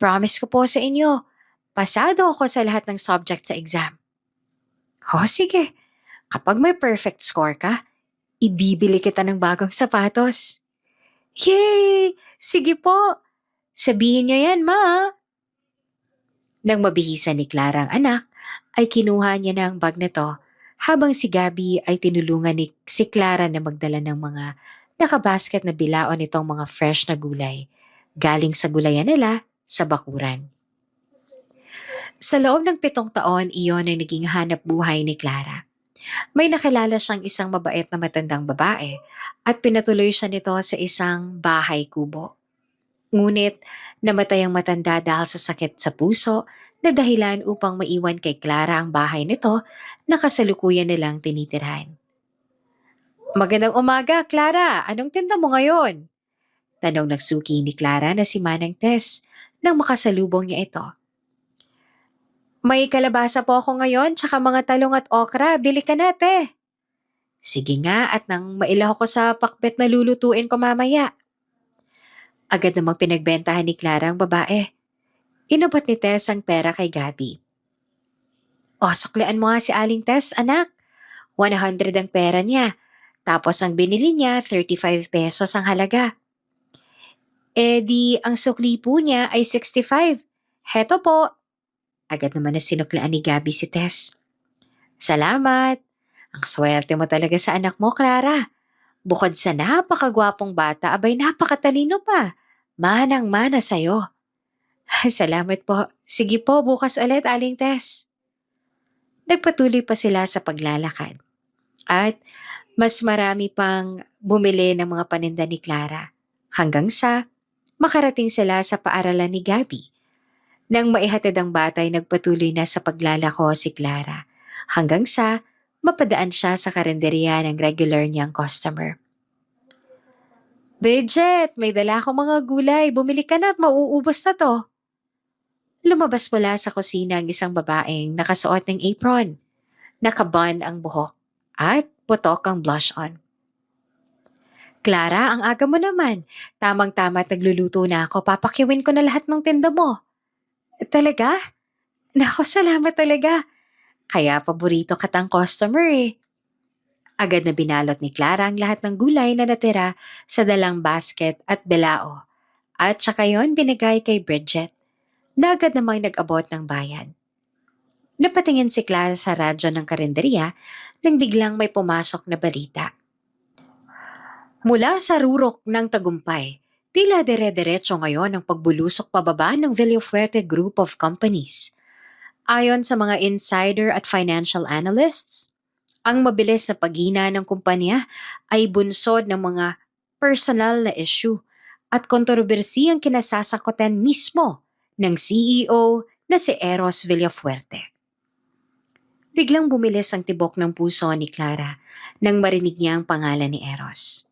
Promise ko po sa inyo, pasado ako sa lahat ng subject sa exam. Sige. Kapag may perfect score ka, ibibili kita ng bagong sapatos. Yay! Sige po. Sabihin niyo yan, ma. Nang mabihisan ni Clara ang anak, ay kinuha niya na ang bag nito habang si Gabi ay tinulungan ni si Clara na magdala ng mga nakabasket na bilaon nitong mga fresh na gulay galing sa gulayan nila sa bakuran. Sa loob ng 7 taon, iyon ay naging hanap buhay ni Clara. May nakilala siyang isang mabait na matandang babae at pinatuloy siya nito sa isang bahay kubo. Ngunit namatay ang matanda dahil sa sakit sa puso na dahilan upang maiwan kay Clara ang bahay nito na kasalukuyan nilang tinitirhan. Magandang umaga, Clara. Anong tinda mo ngayon? Tanong nagsuki ni Clara na si Manang Tess nang makasalubong niya ito. May kalabasa po ako ngayon tsaka mga talong at okra. Bili ka na, te. Sige nga at nang mailaho ko sa pakbet na lulutuin ko mamaya. Agad namang pinagbentahan ni Clara ang babae. Inabot ni Tess ang pera kay Gabi. Suklian mo nga si Aling Tess, anak. 100 ang pera niya. Tapos ang binili niya, 35 pesos ang halaga. Di ang sukli po niya ay 65. Heto po. Agad naman na sinuklaan ni Gabi si Tess. Salamat. Ang swerte mo talaga sa anak mo, Clara. Bukod sa napakagwapong bata, abay napakatalino pa. Manang-mana sa'yo. Salamat po. Sige po, bukas ulit, Aling Tess. Nagpatuloy pa sila sa paglalakad. At mas marami pang bumili ng mga paninda ni Clara. Hanggang sa makarating sila sa paaralan ni Gabi. Nang maihatid ang bata ay nagpatuloy na sa paglalako si Clara. Hanggang sa mapadaan siya sa karinderya ng regular niyang customer. Bridget, may dala akong mga gulay. Bumili ka na at mauubos na to. Lumabas mula sa kusina ang isang babaeng nakasuot ng apron. Nakabun ang buhok at putok ang blush on. Clara, ang aga mo naman. Tamang-tama at nagluluto na ako. Papakiwin ko na lahat ng tinda mo. Talaga? Nako, salamat talaga. Kaya paborito katang customer eh. Agad na binalot ni Clara ang lahat ng gulay na natira sa dalang basket at belao. At saka yon binigay kay Bridget na agad namang nag-abot ng bayan. Napatingin si Clara sa radyo ng karinderya nang biglang may pumasok na balita. Mula sa rurok ng tagumpay, tila dire-diretso ngayon ang pagbulusok pababa ng Villafuerte Group of Companies. Ayon sa mga insider at financial analysts, ang mabilis na paghina ng kumpanya ay bunsod ng mga personal na issue at kontrobersiyang kinasasakutan mismo ng CEO na si Eros Villafuerte. Biglang bumilis ang tibok ng puso ni Clara nang marinig niya ang pangalan ni Eros.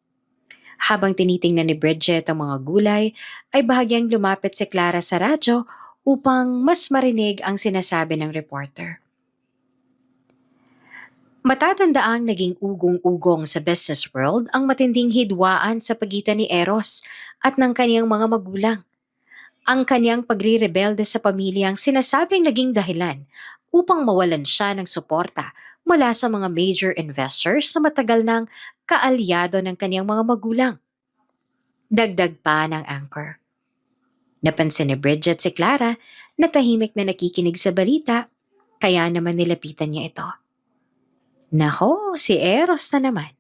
Habang tinitingnan ni Bridget ang mga gulay, ay bahagyang lumapit si Clara sa radyo upang mas marinig ang sinasabi ng reporter. Matatandaang naging ugong-ugong sa business world ang matinding hidwaan sa pagitan ni Eros at ng kaniyang mga magulang. Ang kaniyang pagre-rebelde sa pamilyang sinasabing naging dahilan upang mawalan siya ng suporta mula sa mga major investors sa matagal ng kaalyado ng kaniyang mga magulang. Dagdag pa ng anchor. Napansin ni Bridget si Clara na tahimik na nakikinig sa balita, kaya naman nilapitan niya ito. Nako, si Eros na naman.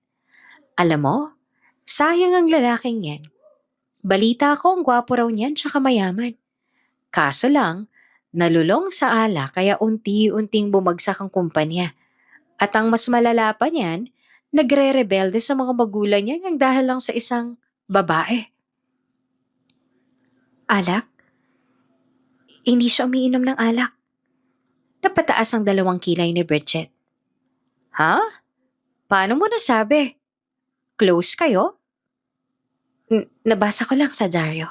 Alam mo, sayang ang lalaking yan. Balita ko ang gwapo raw niyan tsaka mayaman. Kaso lang, nalulong sa ala kaya unti-unting bumagsak ang kumpanya. At ang mas malala pa niyan, nagre-rebelde sa mga magulang niya ng dahil lang sa isang babae. Alak? Hindi siya umiinom ng alak. Napataas ang dalawang kilay ni Bridget. Ha? Paano mo nasabi? Close kayo? Nabasa ko lang sa dyaryo.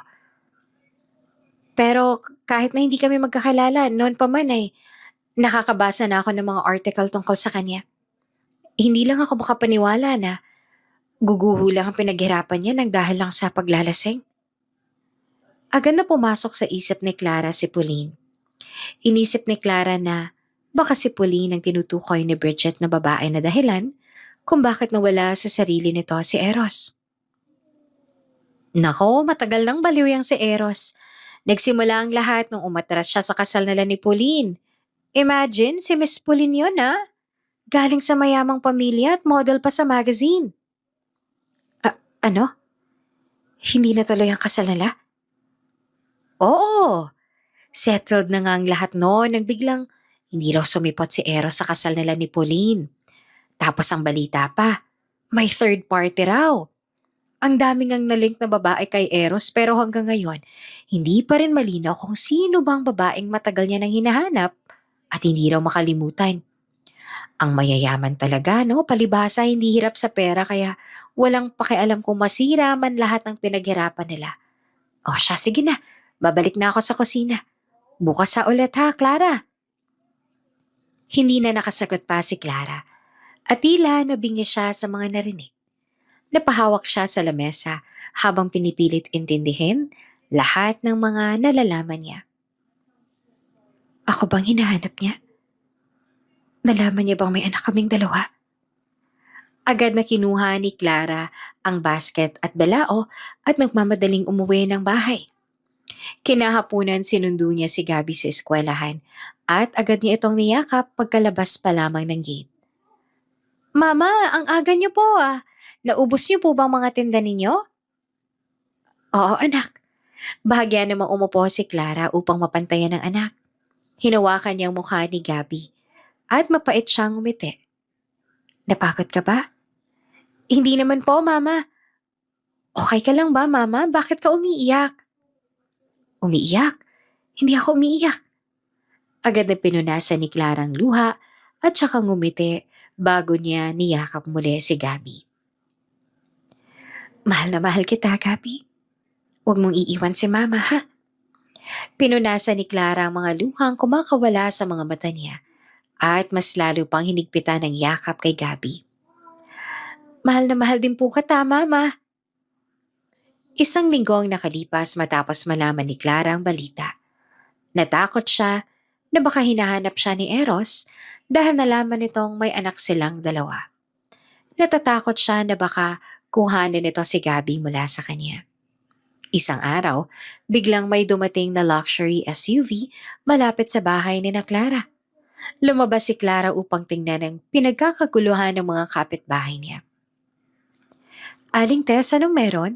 Pero kahit na hindi kami magkakilala, noon pa man ay nakakabasa na ako ng mga article tungkol sa kanya. Hindi lang ako makapaniwala na guguho lang ang pinaghirapan niya nang dahil lang sa paglalasing. Agad na pumasok sa isip ni Clara si Pauline. Inisip ni Clara na baka si Pauline ang tinutukoy ni Bridget na babae na dahilan kung bakit nawala sa sarili nito si Eros. Nako, matagal nang baliw yang si Eros. Nagsimula ang lahat nung umatras siya sa kasal nila ni Pauline. Imagine, si Miss Pauline yun Galing sa mayamang pamilya at model pa sa magazine. Ano? Hindi na tuloy ang kasal nila? Oo. Settled na nga ang lahat noon nang biglang hindi raw sumipot si Eros sa kasal nila ni Pauline. Tapos ang balita pa, may third party raw. Ang daming ang nalink na babae kay Eros pero hanggang ngayon, hindi pa rin malinaw kung sino bang babaeng matagal niya nang hinahanap at hindi raw makalimutan. Ang mayayaman talaga, no? Palibhasa hindi hirap sa pera kaya walang pakialam kung masira man lahat ng pinaghirapan nila. O siya, sige na. Babalik na ako sa kusina. Bukas sa ulit ha, Clara. Hindi na nakasagot pa si Clara at tila nabingi siya sa mga narinig. Napahawak siya sa lamesa habang pinipilit intindihin lahat ng mga nalalaman niya. Ako bang hinahanap niya? Nalaman niya bang may anak kaming dalawa? Agad na kinuha ni Clara ang basket at balao at nagmamadaling umuwi ng bahay. Kinahapunan sinundo niya si Gabby sa eskwelahan at agad niya itong niyakap pagkalabas pa lamang ng gate. Mama, ang aga niyo po Naubos niyo po bang mga tinda ninyo? Oo anak. Bahagya namang umupo si Clara upang mapantayan ng anak. Hinawakan niya ang mukha ni Gabby at mapait siyang ngumiti. Napagod ka ba? Hindi naman po, Mama. Okay ka lang ba, Mama? Bakit ka umiiyak? Umiiyak? Hindi ako umiiyak. Agad na pinunasan ni Clara ang luha at saka ngumiti bago niya niyakap muli si Gabby. Mahal na mahal kita, Gabby. Huwag mong iiwan si Mama, ha? Pinunasan ni Clara ang mga luhang kumakawala sa mga mata niya at mas lalo pang hinigpitan ng yakap kay Gabby. Mahal na mahal din po kita, Mama. Isang linggo ang nakalipas matapos malaman ni Clara ang balita. Natakot siya na baka hinahanap siya ni Eros dahil nalaman nitong may anak silang dalawa. Natatakot siya na baka kuhanin nito si Gabby mula sa kanya. Isang araw, biglang may dumating na luxury SUV malapit sa bahay ni na Clara. Lumabas si Clara upang tingnan ang pinagkakaguluhan ng mga kapitbahay niya. Aling Tess, anong meron?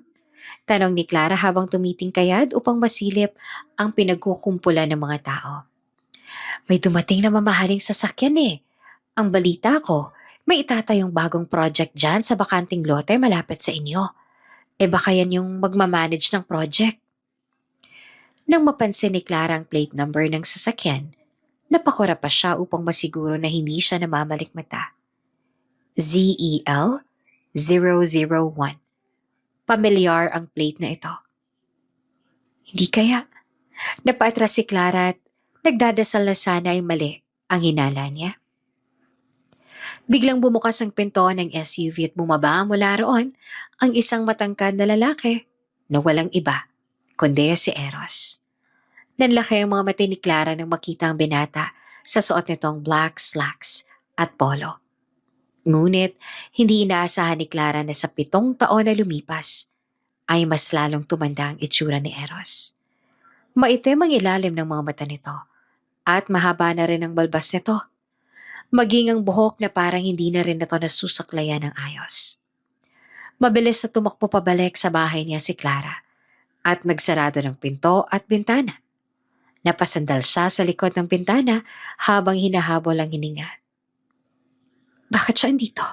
Tanong ni Clara habang tumitingkayad upang masilip ang pinagkukumpulan ng mga tao. May dumating na mamahaling sasakyan eh. Ang balita ko, may itatayong bagong project dyan sa bakanting lote malapit sa inyo. Baka yan yung magmamanage ng project. Nang mapansin ni Clara ang plate number ng sasakyan, napakura pa siya upang masiguro na hindi siya namamalikmata. ZEL 001. Pamilyar ang plate na ito. Hindi kaya. Napaatras si Clara at nagdadasal na sana ay mali ang hinala niya. Biglang bumukas ang pinto ng SUV at bumaba mula roon ang isang matangkad na lalaki na walang iba, kundi si Eros. Nanlaki ang mga mata ni Clara nang makita ang binata sa suot nitong black slacks at polo. Ngunit hindi inaasahan ni Clara na sa 7 taon na lumipas ay mas lalong tumanda ang itsura ni Eros. Maitim ang ilalim ng mga mata nito at mahaba na rin ang balbas nito. Maging ang buhok na parang hindi na rin ito nasusaklayan ng ayos. Mabilis na tumakbo pabalik sa bahay niya si Clara at nagsarado ng pinto at bintana. Napasandal siya sa likod ng bintana habang hinahabol ang hininga. Bakit siya andito?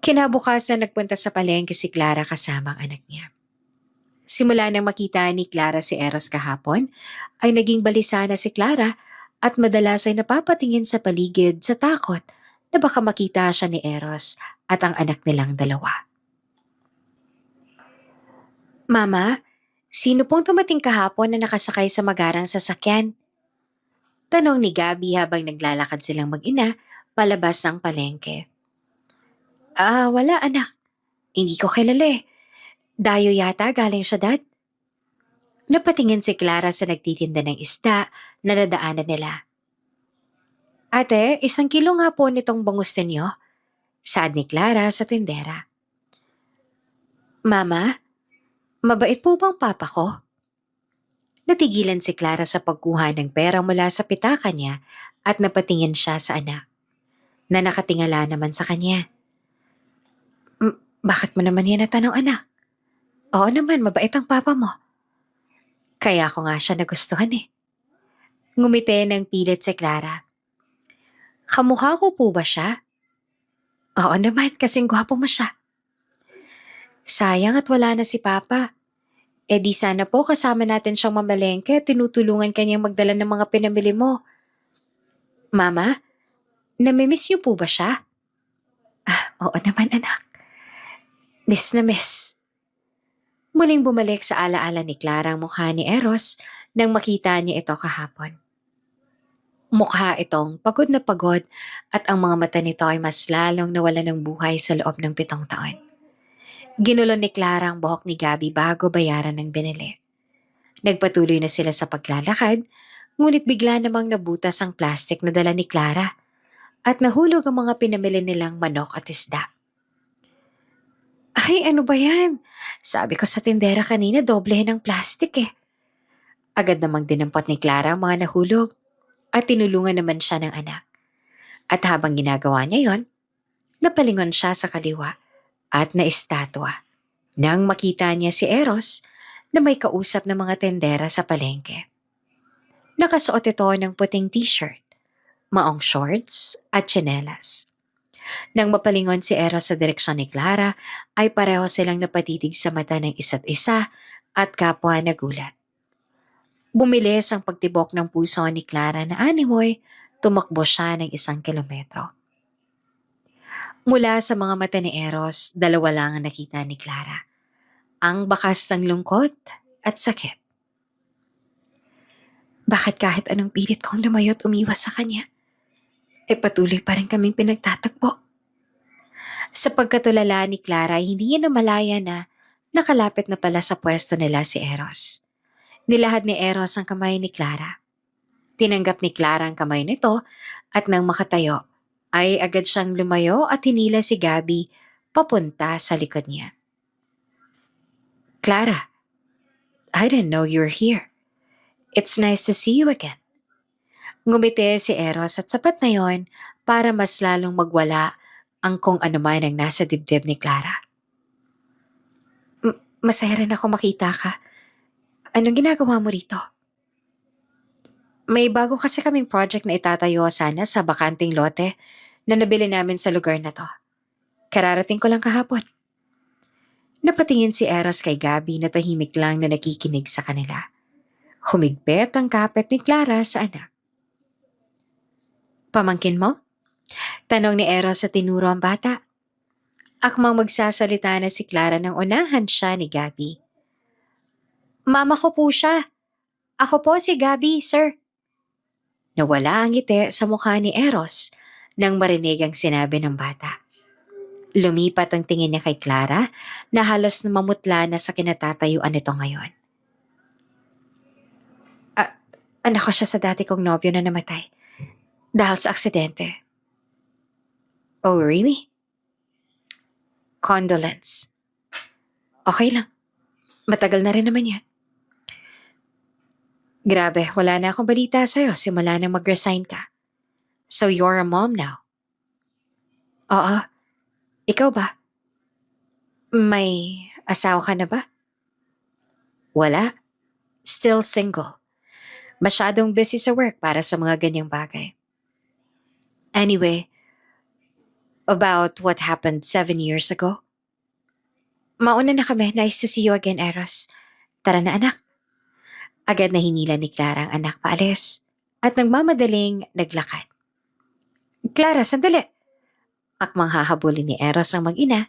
Kinabukasan nagpunta sa palengke si Clara kasama ang anak niya. Simula nang makita ni Clara si Eros kahapon, ay naging balisa na si Clara at madalas ay napapatingin sa paligid sa takot na baka makita siya ni Eros at ang anak nilang dalawa. Mama, sino pong tumating kahapon na nakasakay sa magarang sasakyan? Tanong ni Gabi habang naglalakad silang mag-ina palabas ng palengke. Wala anak. Hindi ko kilala eh. Dayo yata galing siya, Dad. Napatingin si Clara sa nagtitinda ng isda na nadaanan nila. Ate, 1 kilo nga po nitong bangus ninyo. Saad ni Clara sa tindera. Mama, mabait po bang papa ko? Natigilan si Clara sa pagkuha ng pera mula sa pitaka niya at napatingin siya sa anak, na nakatingala naman sa kanya. Bakit mo naman yan natanong, anak? Oo naman, mabait ang papa mo. Kaya ko nga siya nagustuhan eh. Ngumiti ng pilit si Clara. Kamukha ko po ba siya? Oo naman, kasing gwapo mo siya. Sayang at wala na si Papa. Di sana po kasama natin siyang mamalengke at tinutulungan kanyang magdala ng mga pinamili mo. Mama, namimiss niyo po ba siya? Oo naman anak. Miss na miss. Muling bumalik sa alaala ni Clara ang mukha ni Eros nang makita niya ito kahapon. Mukha itong pagod na pagod at ang mga mata nito ay mas lalong nawala ng buhay sa loob ng 7 taon. Ginulo ni Clara ang buhok ni Gabi bago bayaran ng binili. Nagpatuloy na sila sa paglalakad, ngunit bigla namang nabutas ang plastic na dala ni Clara at nahulog ang mga pinamili nilang manok at isda. Ay, ano ba yan? Sabi ko sa tindera kanina, doblehin ang plastic eh. Agad namang dinampot ni Clara ang mga nahulog at tinulungan naman siya ng anak. At habang ginagawa niya yon, napalingon siya sa kaliwa at naistatwa nang makita niya si Eros na may kausap ng mga tendera sa palengke. Nakasuot ito ng puting t-shirt, maong shorts at tsinelas. Nang mapalingon si Eros sa direksyon ni Clara, ay pareho silang napatitig sa mata ng isa't isa at kapwa nagulat. Bumilis ang pagtibok ng puso ni Clara na animoy, tumakbo siya ng 1 kilometro. Mula sa mga mata ni Eros, 2 lang ang nakita ni Clara. Ang bakas ng lungkot at sakit. Bakit kahit anong pilit kong lumayo at umiwas sa kanya, patuloy pa rin kaming pinagtatagpo? Sa pagkatulala ni Clara, hindi niya namalaya na nakalapit na pala sa pwesto nila si Eros. Nilahad ni Eros ang kamay ni Clara. Tinanggap ni Clara ang kamay nito at nang makatayo, ay agad siyang lumayo at hinila si Gabi papunta sa likod niya. Clara, I didn't know you were here. It's nice to see you again. Ngumiti si Eros at sapat na yon para mas lalong magwala ang kung ano man ang nasa dibdib ni Clara. Masaya rin ako makita ka. Anong ginagawa mo rito? May bago kasi kaming project na itatayo sana sa bakanting lote na nabili namin sa lugar na to. Kararating ko lang kahapon. Napatingin si Eros kay Gabi na tahimik lang na nakikinig sa kanila. Humigpit ang kapit ni Clara sa anak. Pamangkin mo? Tanong ni Eros sa tinuro ang bata. Akmang magsasalita na si Clara nang unahan siya ni Gabi. Mama ko po siya. Ako po si Gabi, sir. Nawala ang ngiti sa mukha ni Eros nang marinig ang sinabi ng bata. Lumipat ang tingin niya kay Clara na halos mamutla na sa kinatatayuan nito ngayon. Anak ko siya sa dati kong nobyo na namatay dahil sa aksidente. Oh, really? Condolence. Okay lang. Matagal na rin naman yan. Grabe, wala na akong balita sa'yo simula nang mag-resign ka. So you're a mom now? Oo. Ikaw ba? May asawa ka na ba? Wala. Still single. Masyadong busy sa work para sa mga ganyang bagay. Anyway, about what happened 7 years ago? Mauna na kami. Nice to see you again, Eros. Tara na anak. Agad na hinila ni Clara ang anak paalis at nagmamadaling naglakad. Clara, sandali! Akmang hahabulin ni Eros ang mag-ina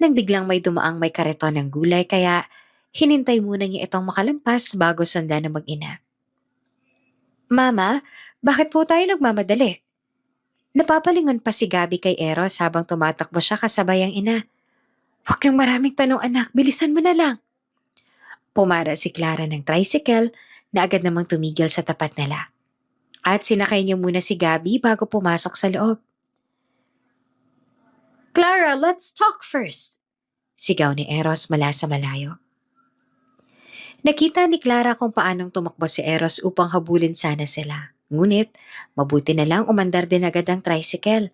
nang biglang may dumaang may kareton ng gulay kaya hinintay muna niya itong makalampas bago sundan ng mag-ina. Mama, bakit po tayo nagmamadali? Napapalingon pa si Gabi kay Eros habang tumatakbo siya kasabay ang ina. Huwag nang maraming tanong anak, bilisan mo na lang. Pumara si Clara ng tricycle na agad namang tumigil sa tapat nila. At sinakay niya muna si Gabi bago pumasok sa loob. Clara, let's talk first! Sigaw ni Eros mula sa malayo. Nakita ni Clara kung paanong tumakbo si Eros upang habulin sana sila. Ngunit, mabuti na lang umandar din agad ang tricycle.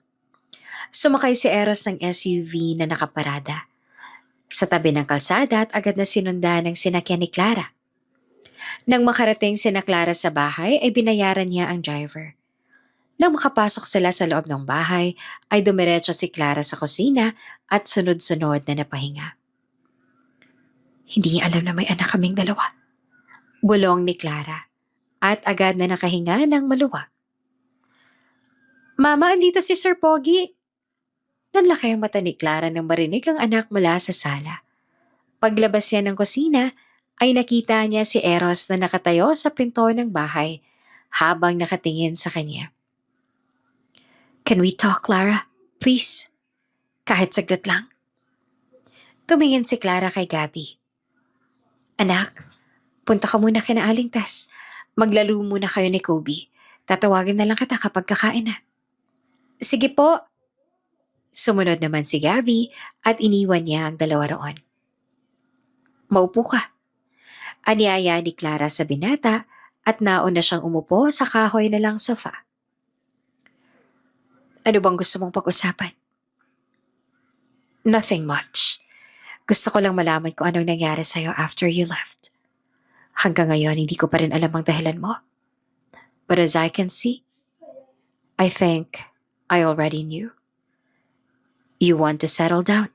Sumakay si Eros ng SUV na nakaparada. Sa tabi ng kalsada at agad na sinundan ng sinakyan ni Clara. Nang makarating sina Clara sa bahay ay binayaran niya ang driver. Nang makapasok sila sa loob ng bahay ay dumiretso si Clara sa kusina at sunod-sunod na napahinga. Hindi niya alam na may anak kaming dalawa. Bulong ni Clara at agad na nakahinga ng maluwag. Mama, andito si Sir Pogi. Nanlaki ang mata ni Clara nang marinig ang anak mula sa sala. Paglabas niya ng kusina ay nakita niya si Eros na nakatayo sa pinto ng bahay habang nakatingin sa kanya. Can we talk, Clara? Please? Kahit saglit lang. Tumingin si Clara kay Gabi. Anak, punta ka muna kina Aling Tas. Maglaro muna kayo ni Kobe. Tatawagin na lang kita kapag kakain na. Sige po. Sumunod naman si Gabi at iniwan niya ang dalawa roon. Maupo ka. Anyaya ni Clara sa binata at nauna siyang umupo sa kahoy na lang sofa. Ano bang gusto mong pag-usapan? Nothing much. Gusto ko lang malaman kung anong nangyari sa'yo after you left. Hanggang ngayon, hindi ko pa rin alam ang dahilan mo. But as I can see, I think I already knew. You want to settle down.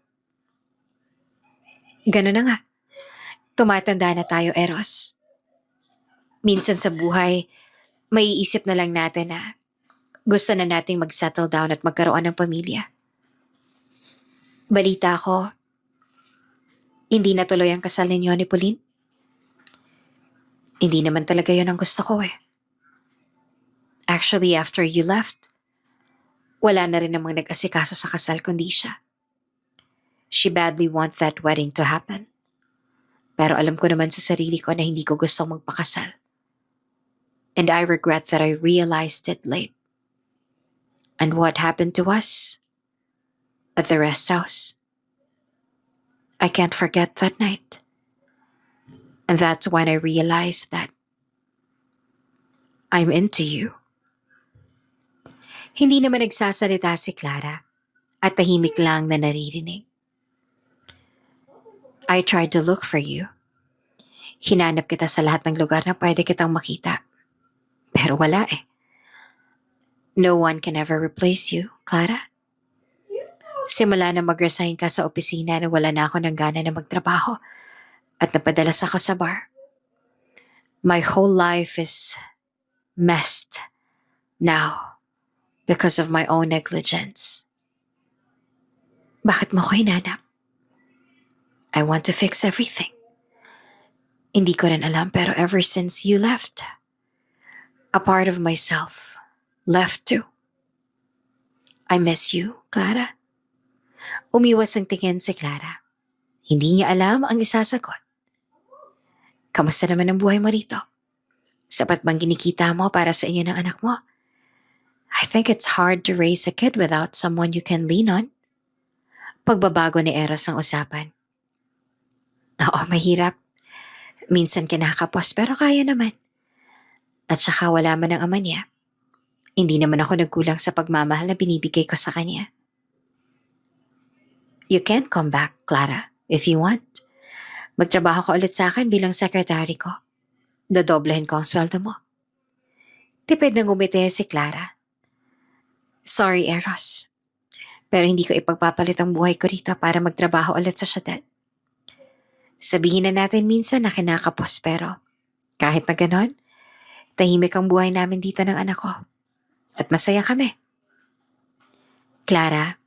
Ganun na nga. Tumatanda na tayo, Eros. Minsan sa buhay, maiisip na lang natin na gusto na nating mag-settle down at magkaroon ng pamilya. Balita ko, hindi natuloy ang kasal ninyo ni Pauline. Hindi naman talaga yun ang gusto ko eh. Actually, after you left, wala na rin namang nag-asikaso sa kasal kundi siya. She badly wants that wedding to happen. Pero alam ko naman sa sarili ko na hindi ko gustong magpakasal. And I regret that I realized it late. And what happened to us at the rest house? I can't forget that night. And that's when I realized that I'm into you. Hindi naman nagsasalita si Clara at tahimik lang na naririnig. I tried to look for you. Hinanap kita sa lahat ng lugar na pwede kitang makita. Pero wala eh. No one can ever replace you, Clara. Simula na mag-resign ka sa opisina na wala na ako ng gana na magtrabaho at napadalas ako sa bar. My whole life is messed now because of my own negligence. Bakit mo ko hinanap? I want to fix everything. Hindi ko rin alam pero ever since you left, a part of myself left too. I miss you, Clara. Umiwas ang tingin si Clara. Hindi niya alam ang isasagot. Kamusta naman ang buhay mo rito? Sapat bang kinikita mo para sa inyo ng anak mo? I think it's hard to raise a kid without someone you can lean on. Pagbabago ni Eros ang usapan. Oo, mahirap. Minsan kinakapos pero kaya naman. At saka wala man ang ama niya. Hindi naman ako nagkulang sa pagmamahal na binibigay ko sa kanya. You can come back, Clara, if you want. Magtrabaho ka ulit sa akin bilang secretary ko. Dodoblehin ko ang sweldo mo. Tipid ng umiti si Clara. Sorry, Eros. Pero hindi ko ipagpapalit ang buhay ko rito para magtrabaho ulit sa syudad. Sabihin na natin minsan na kinakapos pero kahit na ganon, tahimik ang buhay namin dito ng anak ko. At masaya kami. Clara,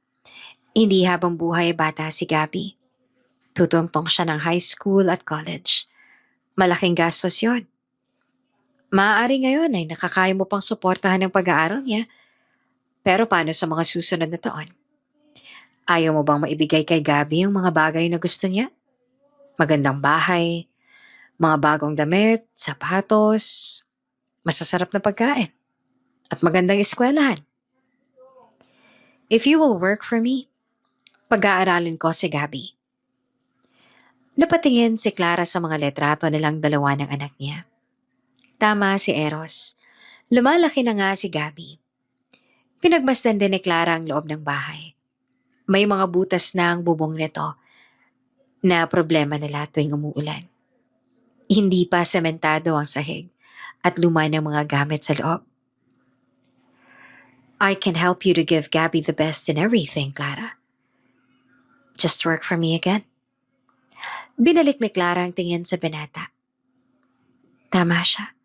hindi habang buhay bata si Gabby. Tutungtong siya ng high school at college. Malaking gastos yon. Maaari ngayon ay nakakaya mo pang suportahan ng pag-aaral niya. Pero paano sa mga susunod na taon? Ayaw mo bang maibigay kay Gabby yung mga bagay na gusto niya? Magandang bahay, mga bagong damit, sapatos, masasarap na pagkain, at magandang eskwelahan. If you will work for me, pag-aaralin ko si Gabby. Napatingin si Clara sa mga letrato nilang dalawa ng anak niya. Tama si Eros. Lumalaki na nga si Gabby. Pinagmasdan din ni Clara ang loob ng bahay. May mga butas na ang bubong nito na problema nila tuwing umuulan. Hindi pa sementado ang sahig at luma ng mga gamit sa loob. I can help you to give Gabby the best in everything, Clara. Just work for me again. Binalik ni Clara ang tingin sa binata. Tama siya.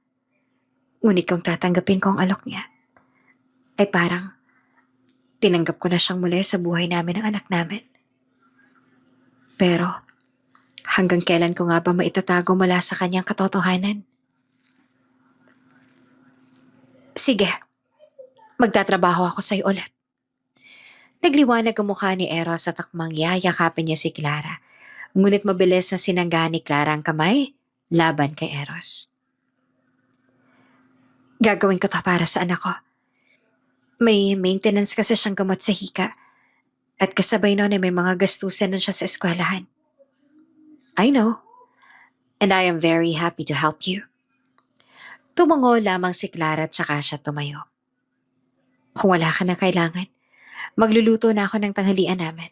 Ngunit kung tatanggapin ko ang alok niya, ay parang tinanggap ko na siyang muli sa buhay namin ng anak namin. Pero hanggang kailan ko nga ba maitatago mula sa kanyang katotohanan? Sige, magtatrabaho ako sa'yo ulit. Nagliwanag ang mukha ni Eros at akmang yayakapin niya si Clara. Ngunit mabilis na sinanggahan ni Clara ang kamay laban kay Eros. Gagawin ko to para sa anak ko. May maintenance kasi siyang gamot sa hika. At kasabay noon ay may mga gastusin nun siya sa eskwelahan. I know. And I am very happy to help you. Tumango lamang si Clara at saka siya tumayo. Kung wala ka na kailangan, magluluto na ako ng tanghalian namin.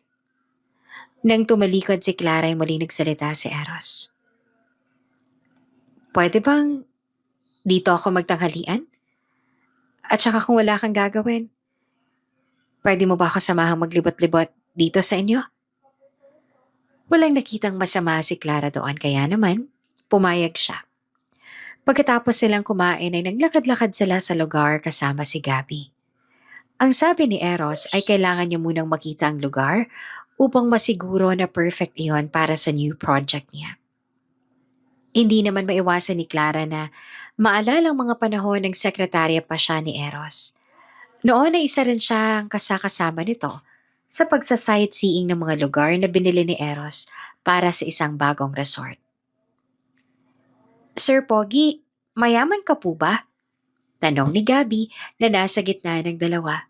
Nang tumalikod si Clara ay muli nagsalita si Eros. Pwede bang dito ako magtanghalian? At saka kung wala kang gagawin, pwede mo ba ako samahang maglibot-libot dito sa inyo? Walang nakitang masama si Clara doon kaya naman, pumayag siya. Pagkatapos silang kumain ay naglakad-lakad sila sa lugar kasama si Gabby. Ang sabi ni Eros ay kailangan niya munang makita ang lugar upang masiguro na perfect iyon para sa new project niya. Hindi naman maiwasan ni Clara na maalala ang mga panahon ng sekretarya pa siya ni Eros. Noon ay isa rin siya ang kasakasama nito sa pagsa-sightseeing ng mga lugar na binili ni Eros para sa isang bagong resort. Sir Pogi, mayaman ka po ba? Tanong ni Gabby na nasa gitna ng dalawa.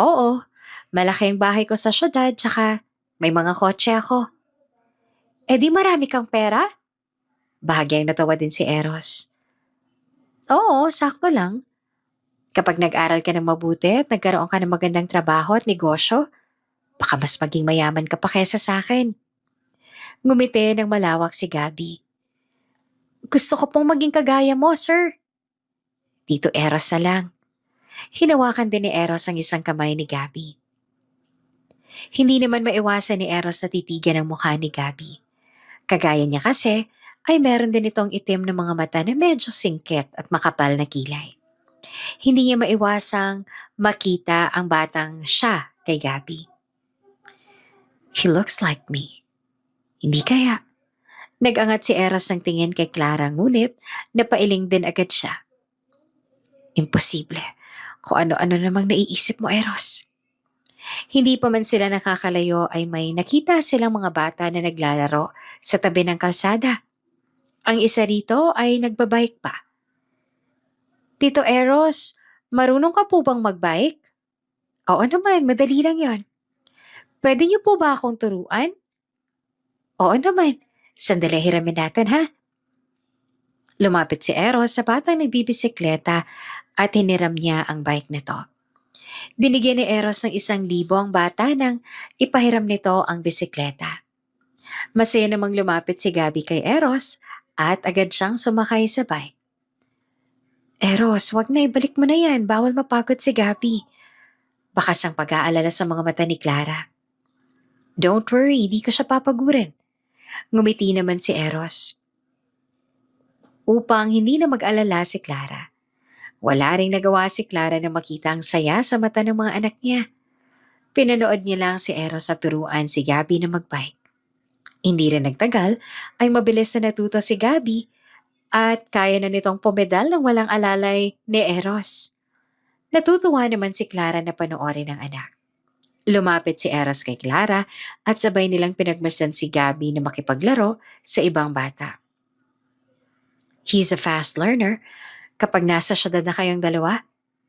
Oo, malaki ang bahay ko sa syudad tsaka may mga kotse ako. Eh di marami kang pera? Bahagyang natawa din si Eros. Oo, sakto lang. Kapag nag-aral ka ng mabuti at nagkaroon ka ng magandang trabaho at negosyo, baka mas maging mayaman ka pa kesa sa akin. Ngumiti ng malawak si Gabby. Gusto ko pong maging kagaya mo, sir. Tito Eros na lang. Hinawakan din ni Eros ang isang kamay ni Gabby. Hindi naman maiwasan ni Eros na titigan ang mukha ni Gabby. Kagaya niya kasi, ay meron din itong itim na mga mata na medyo singkit at makapal na kilay. Hindi niya maiwasang makita ang batang siya kay Gabby. He looks like me. Hindi kaya. Nag-angat si Eros ng tingin kay Clara ngunit napailing din agad siya. Imposible. Kung ano-ano namang naiisip mo, Eros. Hindi pa man sila nakakalayo ay may nakita silang mga bata na naglalaro sa tabi ng kalsada. Ang isa rito ay nagbabike pa. Tito Eros, marunong ka po bang magbike? Oo naman, madali lang yon. Pwede niyo po ba akong turuan? Oo naman. Sandali, hiramin natin ha. Lumapit si Eros sa batang nagbibisikleta at hiniram niya ang bike nito. Binigyan ni Eros ng 1,000 ang bata nang ipahiram nito ang bisikleta. Masaya namang lumapit si Gabby kay Eros at agad siyang sumakay sa bike. Eros, wag na, ibalik mo na yan. Bawal mapagod si Gabby. Bakas ang pag-aalala sa mga mata ni Clara. Don't worry, di ko siya papagurin. Ngumiti naman si Eros. Upang hindi na mag-alala si Clara. Wala ring nagawa si Clara na makita ang saya sa mata ng mga anak niya. Pinanood niya lang si Eros at turuan si Gabby na magbike. Hindi rin nagtagal ay mabilis na natuto si Gabby at kaya na nitong pumedal ng walang alalay ni Eros. Natutuwa naman si Clara na panoorin ng anak. Lumapit si Eros kay Clara at sabay nilang pinagmasdan si Gabby na makipaglaro sa ibang bata. He's a fast learner. Kapag nasa syudad na kayong dalawa,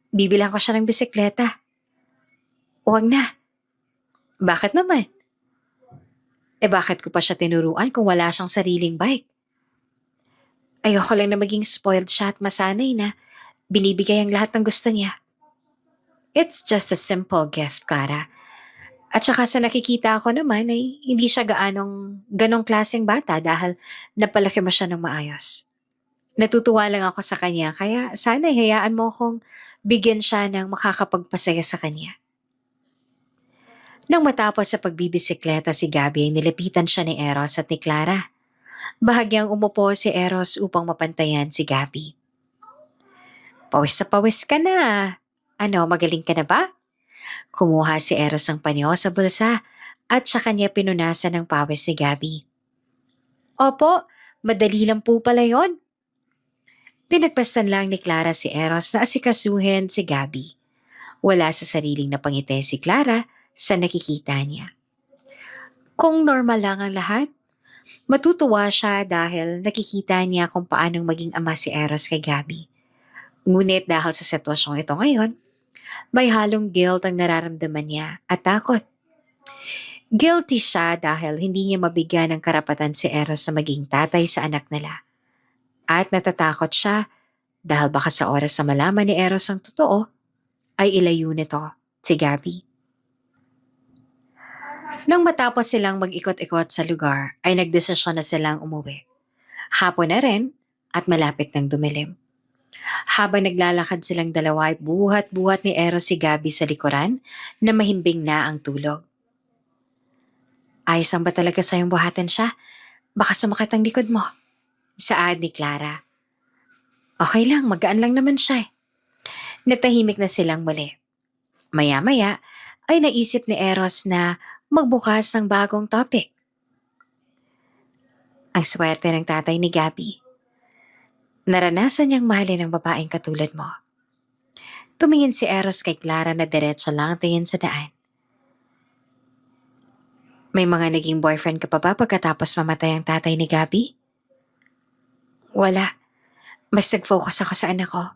bibilang ko siya ng bisikleta. Huwag na. Bakit naman? Bakit ko pa siya tinuruan kung wala siyang sariling bike? Ayoko lang na maging spoiled siya at masanay na binibigay ang lahat ng gusto niya. It's just a simple gift, Clara. At saka sa nakikita ko naman ay hindi siya ganong klaseng bata dahil napalaki mo siya ng maayos. Natutuwa lang ako sa kanya kaya sana hayaan mo akong bigyan siya ng makakapagpasaya sa kanya. Nang matapos sa pagbibisikleta si Gabby ay nilapitan siya ni Eros at ni Clara. Bahagyang umupo si Eros upang mapantayan si Gabby. Pawis na pawis ka na. Ano, magaling ka na ba? Kumuha si Eros ng panyo sa bulsa at sa kanya pinunasan ng pawis ni Gabby. Opo, madali lang po pala yon. Pinagpastan lang ni Clara si Eros na asikasuhin si Gabby. Wala sa sariling napangiti si Clara sa nakikita niya. Kung normal lang ang lahat, matutuwa siya dahil nakikita niya kung paanong maging ama si Eros kay Gabby. Ngunit dahil sa sitwasyong ito ngayon, may halong guilt ang nararamdaman niya at takot. Guilty siya dahil hindi niya mabigyan ng karapatan si Eros sa maging tatay sa anak nila. At natatakot siya dahil baka sa oras na malaman ni Eros ang totoo, ay ilayo nito si Gabby. Nang matapos silang mag-ikot-ikot sa lugar, ay nagdesisyon na silang umuwi. Hapon na rin at malapit ng dumilim. Habang naglalakad silang dalawa ay buhat-buhat ni Eros si Gabby sa likuran na mahimbing na ang tulog. Ayos ang ba talaga sa'yong buhatin siya? Baka sumakit ang likod mo. Saad ni Clara. Okay lang, magaan lang naman siya. Natahimik na silang muli. Maya-maya ay naisip ni Eros na magbukas ng bagong topic. Ang swerte ng tatay ni Gabby. Naranasan niyang mahalin ang babaeng katulad mo. Tumingin si Eros kay Clara na diretso lang tingin sa daan. May mga naging boyfriend ka pa ba pagkatapos mamatay ang tatay ni Gabby? Wala. Mas nag-focus ako sa anak ko.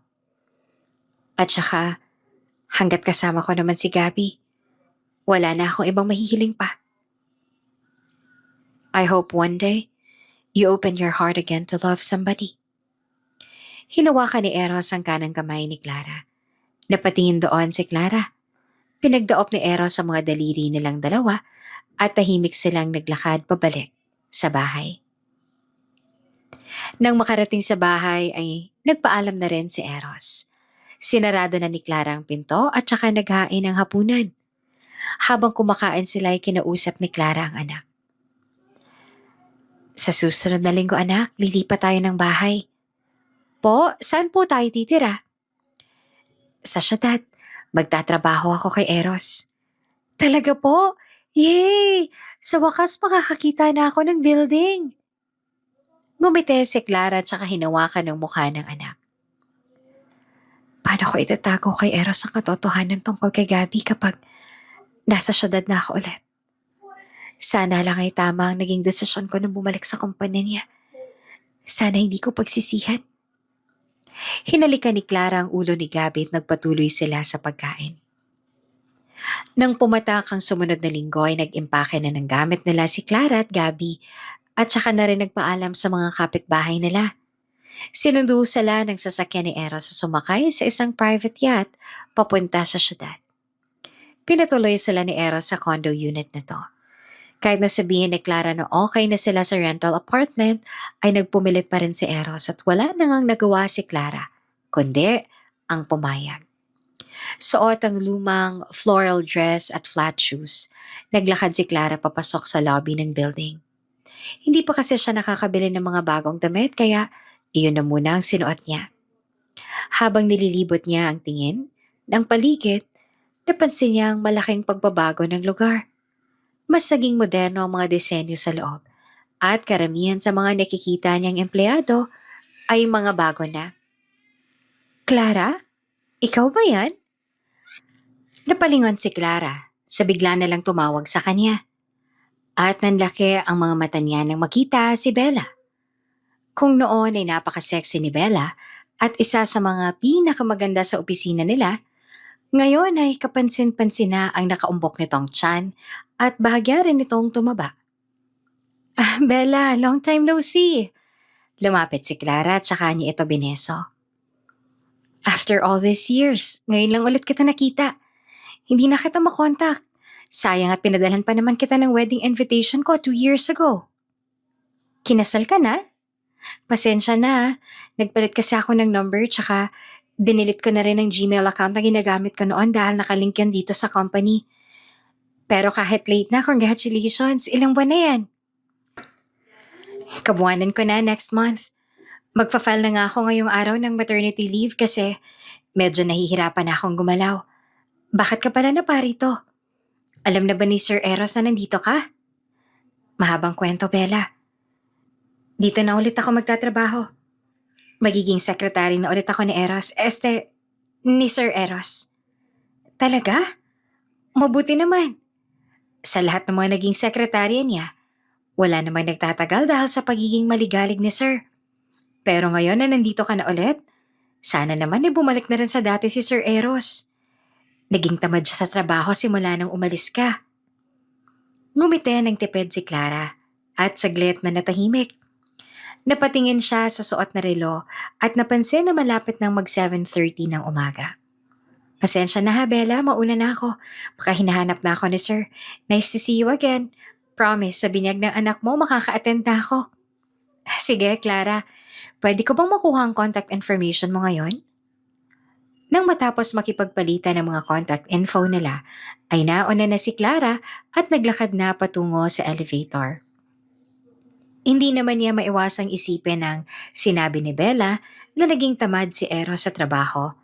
At saka, hanggat kasama ko naman si Gabby, wala na akong ibang mahihiling pa. I hope one day, you open your heart again to love somebody. Hinawakan ni Eros ang kanang kamay ni Clara Napatingin doon si Clara. Pinagdaop ni Eros sa mga daliri nilang dalawa at tahimik silang naglakad pabalik sa bahay. Nang makarating sa bahay ay nagpaalam na rin si Eros. Sinarado na ni Clara ang pinto at saka naghain ng hapunan. Habang kumakain sila ay kinausap ni Clara ang anak. Sa susunod na linggo anak, lilipat tayo ng bahay. Po, saan po tayo titira? Sa syudad, magtatrabaho ako kay Eros. Talaga po? Yay! Sa wakas makakakita na ako ng building. Ngumiti si Clara at saka hinawakan ng mukha ng anak. Paano ko itatago kay Eros ang katotohanan tungkol kay Gabi kapag nasa syudad na ako ulit? Sana lang ay tama ang naging desisyon ko nang bumalik sa kumpanya niya. Sana hindi ko pagsisihan. Hinalikan ni Clara ang ulo ni Gabi at nagpatuloy sila sa pagkain. Nang pumatak ang sumunod na linggo ay nag-impake na ng gamit nila si Clara at Gabi at saka na rin nagpaalam sa mga kapitbahay nila. Sinundo sila ng sasakyan ni Eros sa sumakay sa isang private yacht papunta sa syudad. Pinatuloy sila ni Eros sa condo unit na to. Kahit nasabihin ni Clara na okay na sila sa rental apartment, ay nagpumilit pa rin si Eros at wala nang nagawa si Clara, kundi ang pumayag. Suot ang lumang floral dress at flat shoes. Naglakad si Clara papasok sa lobby ng building. Hindi pa kasi siya nakakabili ng mga bagong damit kaya iyon na muna ang sinuot niya. Habang nililibot niya ang tingin ng paligid, napansin niya ang malaking pagbabago ng lugar. Mas naging moderno ang mga disenyo sa loob at karamihan sa mga nakikita niyang empleyado ay mga bago na. Clara? Ikaw ba yan? Napalingon si Clara sa bigla na lang tumawag sa kanya. At nanlaki ang mga mata niya nang makita si Bella. Kung noon ay napaka-sexy ni Bella at isa sa mga pinakamaganda sa opisina nila, ngayon ay kapansin-pansin na ang nakaumbok nitong tiyan at bahagya rin nitong tumaba. Bella, long time no see. Lumapit si Clara at saka niya ito bineso. After all these years, ngayon lang ulit kita nakita. Hindi na kita makontak. Sayang at pinadalhan pa naman kita ng wedding invitation ko 2 years ago. Kinasal ka na? Pasensya na. Nagpalit kasi ako ng number tsaka dinilit ko na rin ang Gmail account na ginagamit ko noon dahil nakalink yan dito sa company. Pero kahit late na, congratulations. Ilang buwan na yan? Kabuwanan ko na next month. Magpa-file na nga ako ngayong araw ng maternity leave kasi medyo nahihirapan na akong gumalaw. Bakit ka pala naparito? Alam na ba ni Sir Eros na nandito ka? Mahabang kwento, Bella. Dito na ulit ako magtatrabaho. Magiging secretary na ulit ako ni Eros. Ni Sir Eros. Talaga? Mabuti naman. Sa lahat ng mga naging sekretarya niya, wala namang nagtatagal dahil sa pagiging maligalig ni Sir. Pero ngayon na nandito ka na ulit, sana naman ay bumalik na rin sa dati si Sir Eros. Naging tamad siya sa trabaho simula nang umalis ka. Ngumiti ng tipid si Clara at saglit na natahimik. Napatingin siya sa suot na relo at napansin na malapit ng mag 7:30 ng umaga. Pasensya na ha, Bella. Mauna na ako. Baka hinahanap na ako ni Sir. Nice to see you again. Promise, sa binyag ng anak mo, makaka-attend na ako. Sige, Clara. Pwede ko bang makuha ang contact information mo ngayon? Nang matapos makipagpalitan ng mga contact info nila, ay nauna na si Clara at naglakad na patungo sa elevator. Hindi naman niya maiwasang isipin ang sinabi ni Bella na naging tamad si Eros sa trabaho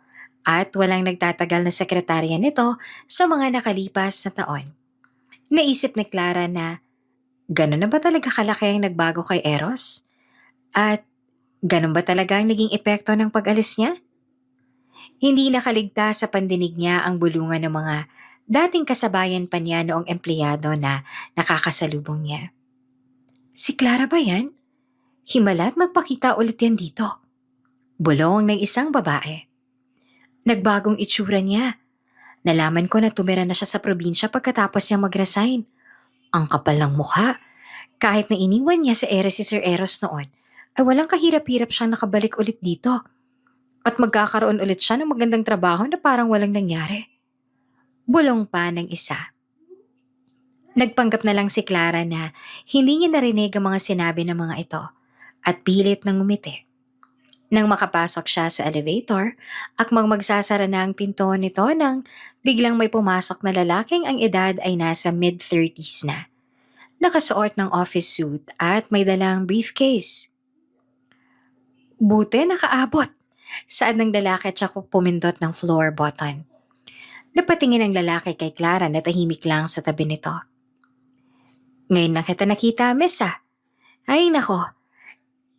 at walang nagtatagal na sekretarya nito sa mga nakalipas na taon. Naisip ni Clara na gano'n na ba talaga kalaki ang nagbago kay Eros? At gano'n ba talaga ang naging epekto ng pag-alis niya? Hindi nakaligtas sa pandinig niya ang bulungan ng mga dating kasabayan pa niya noong empleyado na nakakasalubong niya. Si Clara ba yan? Himala't magpakita ulit yan dito. Bulong ng isang babae. Nagbagong itsura niya. Nalaman ko na tumira na siya sa probinsya pagkatapos niya mag-resign. Ang kapal ng mukha. Kahit na iniwan niya sa ere si Sir Eros noon, ay walang kahirap-hirap siyang nakabalik ulit dito. At magkakaroon ulit siya ng magandang trabaho na parang walang nangyari. Bulong pa ng isa. Nagpanggap na lang si Clara na hindi niya narinig ang mga sinabi ng mga ito at pilit nang umiti. Nang makapasok siya sa elevator, akmang magsasara na ang pinto nito nang biglang may pumasok na lalaking ang edad ay nasa mid-30s na. Nakasuot ng office suit at may dalang briefcase. Buti nakaabot. Saad ng lalaki at siya pumindot ng floor button. Napatingin ang lalaki kay Clara na tahimik lang sa tabi nito. Ngayon na kita nakita, miss ah. Ay nako,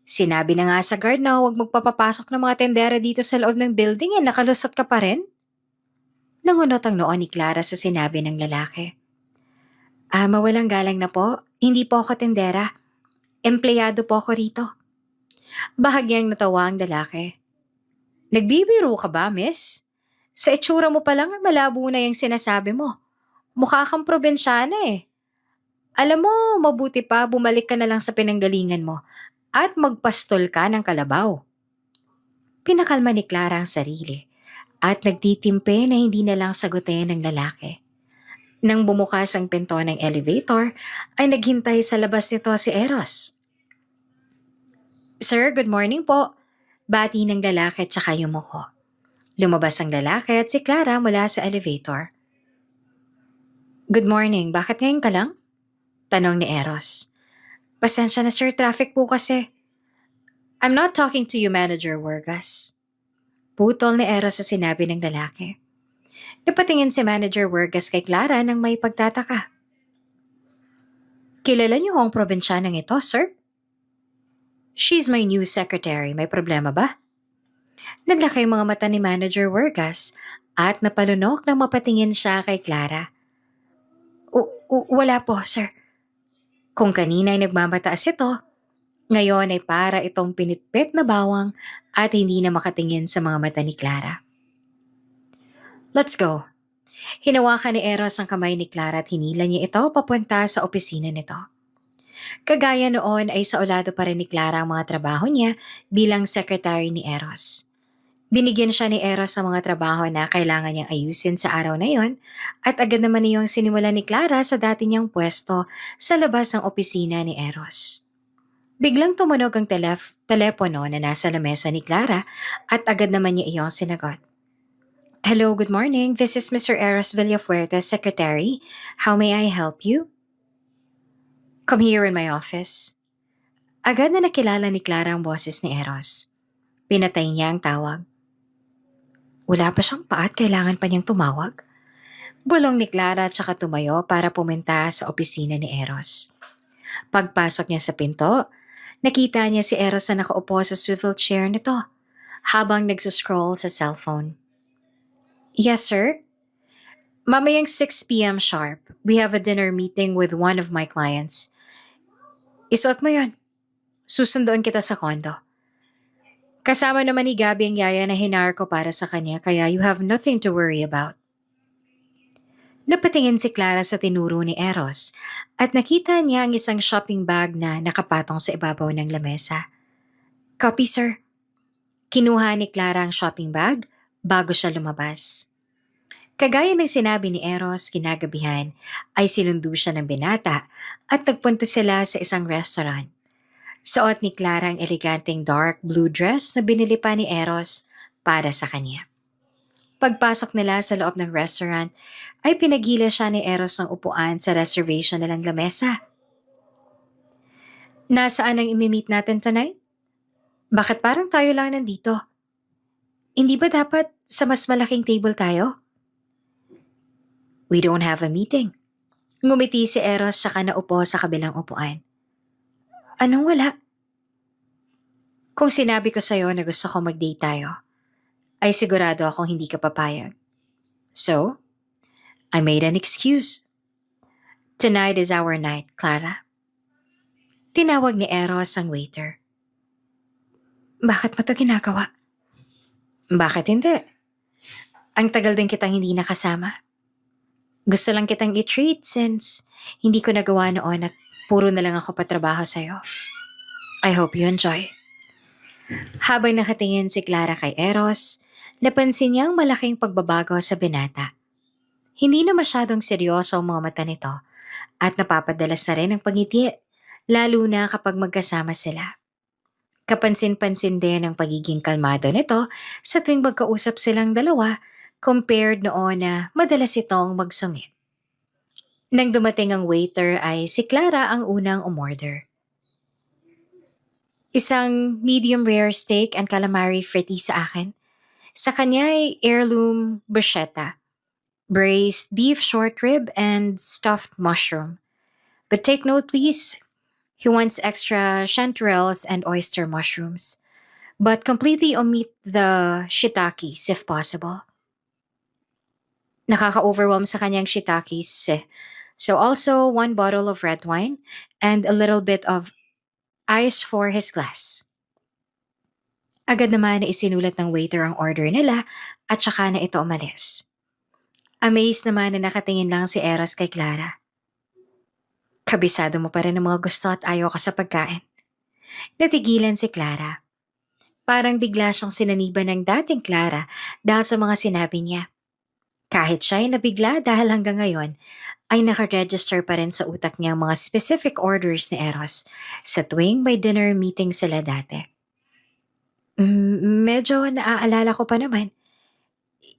sinabi na nga sa guard na huwag magpapapasok ng mga tendera dito sa loob ng building nakalusot ka pa rin? Nangunot ang noo ni Clara sa sinabi ng lalaki. Mawalang galang na po. Hindi po ako tendera. Empleyado po ako rito. Bahagyang natawa ang lalaki. Nagbibiro ka ba, miss? Sa itsura mo pa lang malabo na yung sinasabi mo. Mukha kang probinsyana eh. Alam mo, mabuti pa bumalik ka na lang sa pinanggalingan mo at magpastol ka ng kalabaw. Pinakalma ni Clara ang sarili at nagtitimpe na hindi na lang sagutin ng lalaki. Nang bumukas ang pinto ng elevator, ay naghintay sa labas nito si Eros. Sir, good morning po. Bati ng lalaki at saka yumuko. Lumabas ang lalaki at si Clara mula sa elevator. Good morning, bakit ngayon ka lang? Tanong ni Eros. Pasensya na sir, traffic po kasi. I'm not talking to you, Manager Vargas. Putol ni Eros sa sinabi ng lalaki. Napatingin si Manager Vargas kay Clara nang may pagtataka. Kilala niyo ang probinsyanang ito, sir? She's my new secretary. May problema ba? Naglaki ang mga mata ni Manager Vargas at napalunok nang mapatingin siya kay Clara. Wala po, sir. Kung kanina ay nagmamataas ito, ngayon ay para itong pinitpit na bawang at hindi na makatingin sa mga mata ni Clara. Let's go. Hinawakan ni Eros ang kamay ni Clara at hinila niya ito papunta sa opisina nito. Kagaya noon ay sa ulado pa rin ni Clara ang mga trabaho niya bilang secretary ni Eros. Binigyan siya ni Eros sa mga trabaho na kailangan niyang ayusin sa araw na yon at agad naman niyang sinimula ni Clara sa dati niyang pwesto sa labas ng opisina ni Eros. Biglang tumunog ang telepono na nasa lamesa ni Clara at agad naman niya iyong sinagot. Hello, good morning. This is Mr. Eros Villafuerte, Secretary. How may I help you? Come here in my office. Agad na nakilala ni Clara ang boses ni Eros. Pinatay niya ang tawag. Wala pa siyang paat, kailangan pa niyang tumawag. Bulong ni Clara at saka tumayo para pumunta sa opisina ni Eros. Pagpasok niya sa pinto, nakita niya si Eros na nakaupo sa swivel chair nito habang nagsuscroll sa cellphone. Yes, sir? Mamayang 6 p.m. sharp, we have a dinner meeting with one of my clients. Isuot mo yon. Susunduan kita sa kondo. Kasama naman ni Gabi ang yaya na hinar ko para sa kanya kaya you have nothing to worry about. Napatingin si Clara sa tinuro ni Eros at nakita niya ang isang shopping bag na nakapatong sa ibabaw ng lamesa. Copy, sir. Kinuha ni Clara ang shopping bag bago siya lumabas. Kagaya ng sinabi ni Eros kinagabihan ay sinundo siya ng binata at nagpunta sila sa isang restaurant. Suot ni Clara ang eleganteng dark blue dress na binili pa ni Eros para sa kanya. Pagpasok nila sa loob ng restaurant, ay pinagila siya ni Eros ng upuan sa reservation nilang lamesa. Nasaan ang imi-meet natin tonight? Bakit parang tayo lang nandito? Hindi ba dapat sa mas malaking table tayo? We don't have a meeting. Ngumiti si Eros saka naupo sa kabilang upuan. Anong wala? Kung sinabi ko sa'yo na gusto ko mag-date tayo, ay sigurado akong hindi ka papayag. So, I made an excuse. Tonight is our night, Clara. Tinawag ni Eros ang waiter. Bakit mo to ginagawa? Bakit hindi? Ang tagal din kitang hindi nakasama. Gusto lang kitang i-treat since hindi ko nagawa noon at puro na lang ako patrabaho sa'yo. I hope you enjoy. Habang nakatingin si Clara kay Eros, napansin niyang malaking pagbabago sa binata. Hindi na masyadong seryoso ang mga mata nito at napapadalas na rin ang pangiti, lalo na kapag magkasama sila. Kapansin-pansin din ang pagiging kalmado nito sa tuwing magkausap silang dalawa compared noon na madalas itong magsungit. Nang dumating ang waiter ay si Clara ang unang umorder. Isang medium rare steak and calamari fritty sa akin. Sa kanya ay heirloom bruschetta, braised beef short rib, and stuffed mushroom. But take note please, he wants extra chanterelles and oyster mushrooms. But completely omit the shiitakes if possible. Nakaka-overwhelm sa kanyang shiitakes. So also one bottle of red wine and a little bit of ice for his glass. Agad naman na isinulat ng waiter ang order nila at saka na ito umalis. Amazed naman na nakatingin lang si Eros kay Clara. Kabisado mo pa rin ang mga gusto at ayaw ka sa pagkain. Natigilan si Clara. Parang bigla siyang sinaniban ng dating Clara dahil sa mga sinabi niya. Kahit siya ay nabigla dahil hanggang ngayon ay nakaregister pa rin sa utak niya ang mga specific orders ni Eros sa tuwing may dinner meeting sila dati. Medyo naaalala ko pa naman.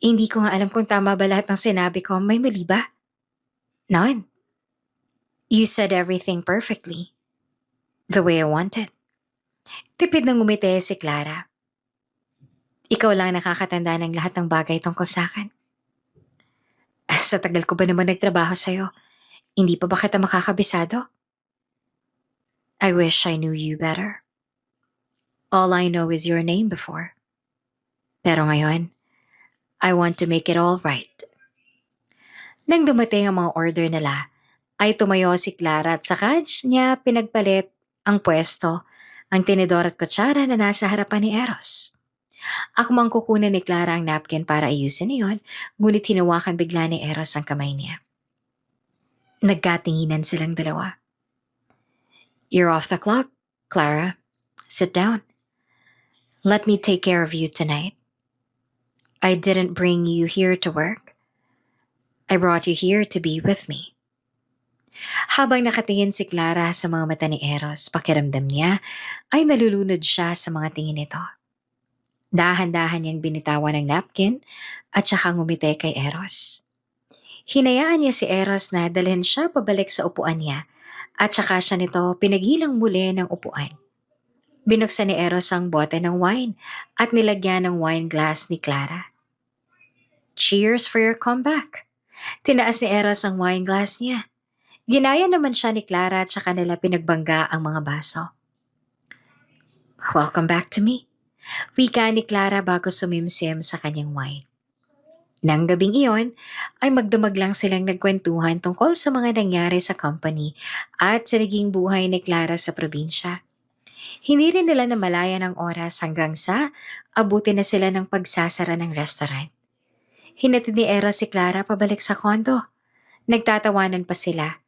Hindi ko nga alam kung tama ba lahat ng sinabi ko. May mali ba? None. You said everything perfectly. The way I wanted. Tipid ng ngumiti si Clara. Ikaw lang nakakatanda ng lahat ng bagay tungkol sa akin. Sa tagal ko ba naman nagtrabaho sa'yo, hindi pa ba kita makakabisado? I wish I knew you better. All I know is your name before. Pero ngayon, I want to make it all right. Nang dumating ang mga order nila, ay tumayo si Clara at saka niya pinagpalit ang pwesto, ang tinidor at kutsara na nasa harapan ni Eros. Akmang kukunan ni Clara ang napkin para ayusin iyon, ngunit hinawakan bigla ni Eros ang kamay niya. Nagkatinginan silang dalawa. You're off the clock, Clara. Sit down. Let me take care of you tonight. I didn't bring you here to work. I brought you here to be with me. Habang nakatingin si Clara sa mga mata ni Eros, pakiramdam niya ay nalulunod siya sa mga tingin nito. Dahan-dahan niyang binitawan ng napkin at saka ngumiti kay Eros. Hinayaan niya si Eros na dalhin siya pabalik sa upuan niya at saka siya nito pinaghilang muli ng upuan. Binuksan ni Eros ang bote ng wine at nilagyan ng wine glass ni Clara. Cheers for your comeback. Tinaas ni Eros ang wine glass niya. Ginaya naman siya ni Clara at saka nila pinagbangga ang mga baso. Welcome back to me. Wika ni Clara bago sumimsim sa kanyang wine. Nang gabing iyon, ay magdamag lang silang nagkwentuhan tungkol sa mga nangyari sa company at sa naging buhay ni Clara sa probinsya. Hindi rin nila namalayan ang oras hanggang sa abutin na sila ng pagsasara ng restaurant. Hinatid ni Eros si Clara pabalik sa kondo. Nagtatawanan pa sila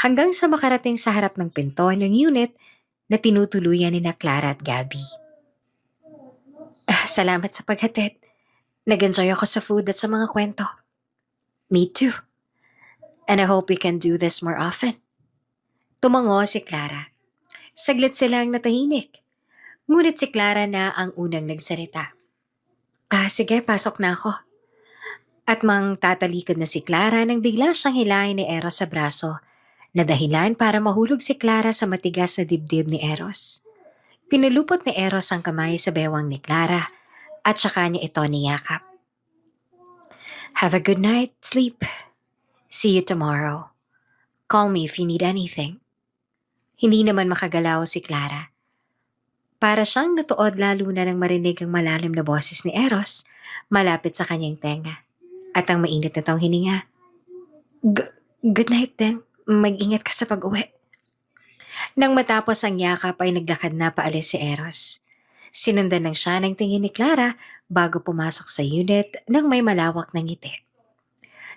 hanggang sa makarating sa harap ng pinto ng unit na tinutuluyan ni na Clara at Gabby. Salamat sa paghatid. Nag-enjoy ako sa food at sa mga kwento. Me too. And I hope we can do this more often. Tumango si Clara. Saglit silang natahimik. Ngunit si Clara na ang unang nagsalita. Sige, pasok na ako. At mang tatalikod na si Clara nang bigla siyang hilahin ni Eros sa braso, na dahilan para mahulog si Clara sa matigas na dibdib ni Eros. Pinulupot ni Eros ang kamay sa bewang ni Clara at saka niya ito niyakap. Have a good night, sleep. See you tomorrow. Call me if you need anything. Hindi naman makagalaw si Clara. Para siyang natuod lalo na nang marinig ang malalim na boses ni Eros malapit sa kanyang tenga at ang mainit na taong hininga. Good night then. Mag-ingat ka sa pag-uwi. Nang matapos ang yakap ay naglakad na paalis si Eros. Sinundan lang siya ng tingin ni Clara bago pumasok sa unit nang may malawak na ngiti.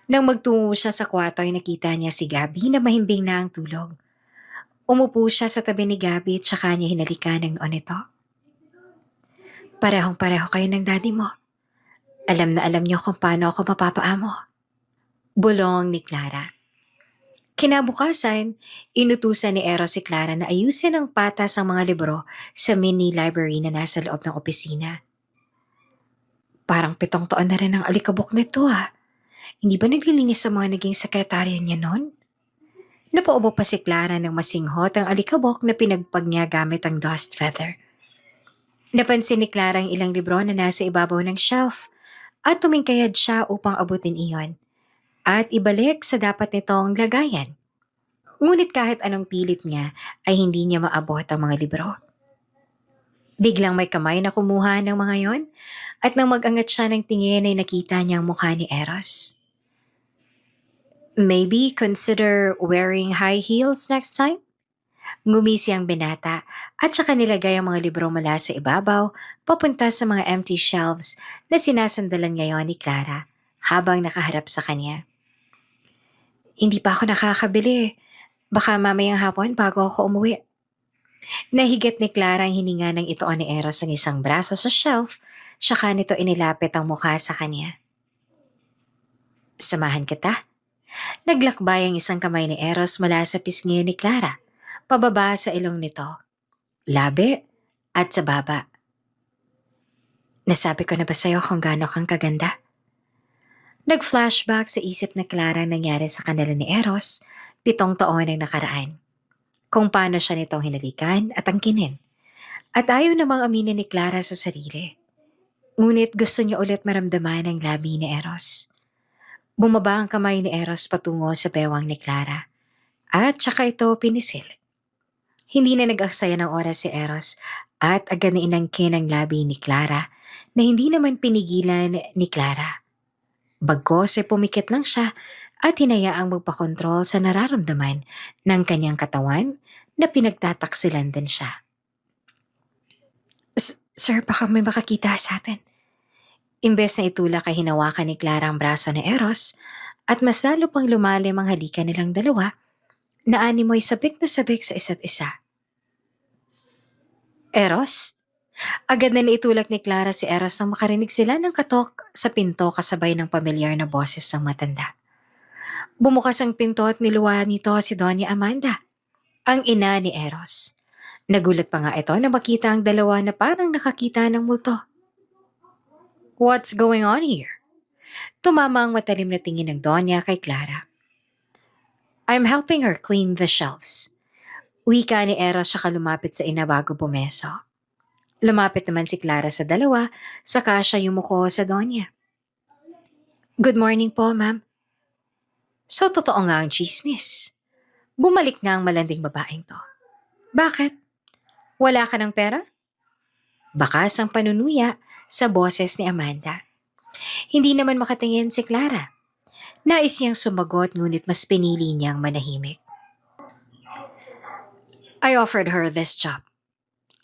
Nang magtungo siya sa kwarto ay nakita niya si Gabby na mahimbing na ang tulog. Umupo siya sa tabi ni Gabby at saka niya hinalikan ng noo nito. Parehong-pareho kayo ng daddy mo. Alam na alam niyo kung paano ako mapapaamo. Bulong ni Clara. Kinabukasan, inutusan ni Eros si Clara na ayusin ang patas ang mga libro sa mini library na nasa loob ng opisina. Parang 7 taon na rin ang alikabok nito ah. Hindi ba naglilinis sa mga naging sekretarya niya noon? Napaubo pa si Clara ng masinghot ang alikabok na pinagpag niya gamit ang dust feather. Napansin ni Clara ang ilang libro na nasa ibabaw ng shelf at tumingkayad siya upang abutin iyon at ibalik sa dapat nitong lagayan. Ngunit kahit anong pilit niya ay hindi niya maabot ang mga libro. Biglang may kamay na kumuha ng mga yon at nang mag-angat siya ng tingin ay nakita niya ang mukha ni Eros. Maybe consider wearing high heels next time? Ngumisi ang binata at saka nilagay ang mga libro mula sa ibabaw papunta sa mga empty shelves na sinasandalan ngayon ni Clara habang nakaharap sa kanya. Hindi pa ako nakakabili. Baka mamayang hapon bago ako umuwi. Nahigit ni Clara ang hininga ng itoon ni Eros ang isang braso sa shelf, saka nito inilapit ang mukha sa kanya. Samahan kita? Naglakbay ang isang kamay ni Eros mula sa pisngi ni Clara, pababa sa ilong nito, labi at sa baba. Nasabi ko na ba sa'yo kung gaano kang kaganda? Nag-flashback sa isip na Clara ang nangyari sa kanila ni Eros 7 taon ang nakaraan. Kung paano siya nitong hinalikan at angkinin. At ayaw namang aminin ni Clara sa sarili. Ngunit gusto niya ulit maramdaman ang labi ni Eros. Bumaba ang kamay ni Eros patungo sa bewang ni Clara. At saka ito pinisil. Hindi na nag-aksaya ng oras si Eros at agad na inangkin ang labi ni Clara na hindi naman pinigilan ni Clara. Bagkos ay pumikit lang siya at hinayaang magpakontrol sa nararamdaman ng kanyang katawan na pinagtataksilan din siya. Sir, baka may makakita sa atin. Imbes na itulak ay hinawakan ni Clara ang braso ni Eros at mas lalo pang lumalim ang halikan nilang dalawa na animoy sabik na sabik sa isa't isa. Eros? Agad na naitulak ni Clara si Eros nang makarinig sila ng katok sa pinto kasabay ng pamilyar na boses ng matanda. Bumukas ang pinto at niluwa nito si Doña Amanda, ang ina ni Eros. Nagulat pa nga ito na makita ang dalawa na parang nakakita ng multo. What's going on here? Tumama ang matalim na tingin ng Doña kay Clara. I'm helping her clean the shelves. Wika ni Eros saka lumapit sa ina bago bumeso. Lumapit naman si Clara sa dalawa, saka siya yumuko sa Doña. Good morning po, ma'am. So totoo nga ang chismis. Bumalik nga ang malanding babaeng to. Bakit? Wala ka ng pera? Bakas ang panunuya sa boses ni Amanda. Hindi naman makatingin si Clara. Nais niyang sumagot ngunit mas pinili niyang manahimik. I offered her this job.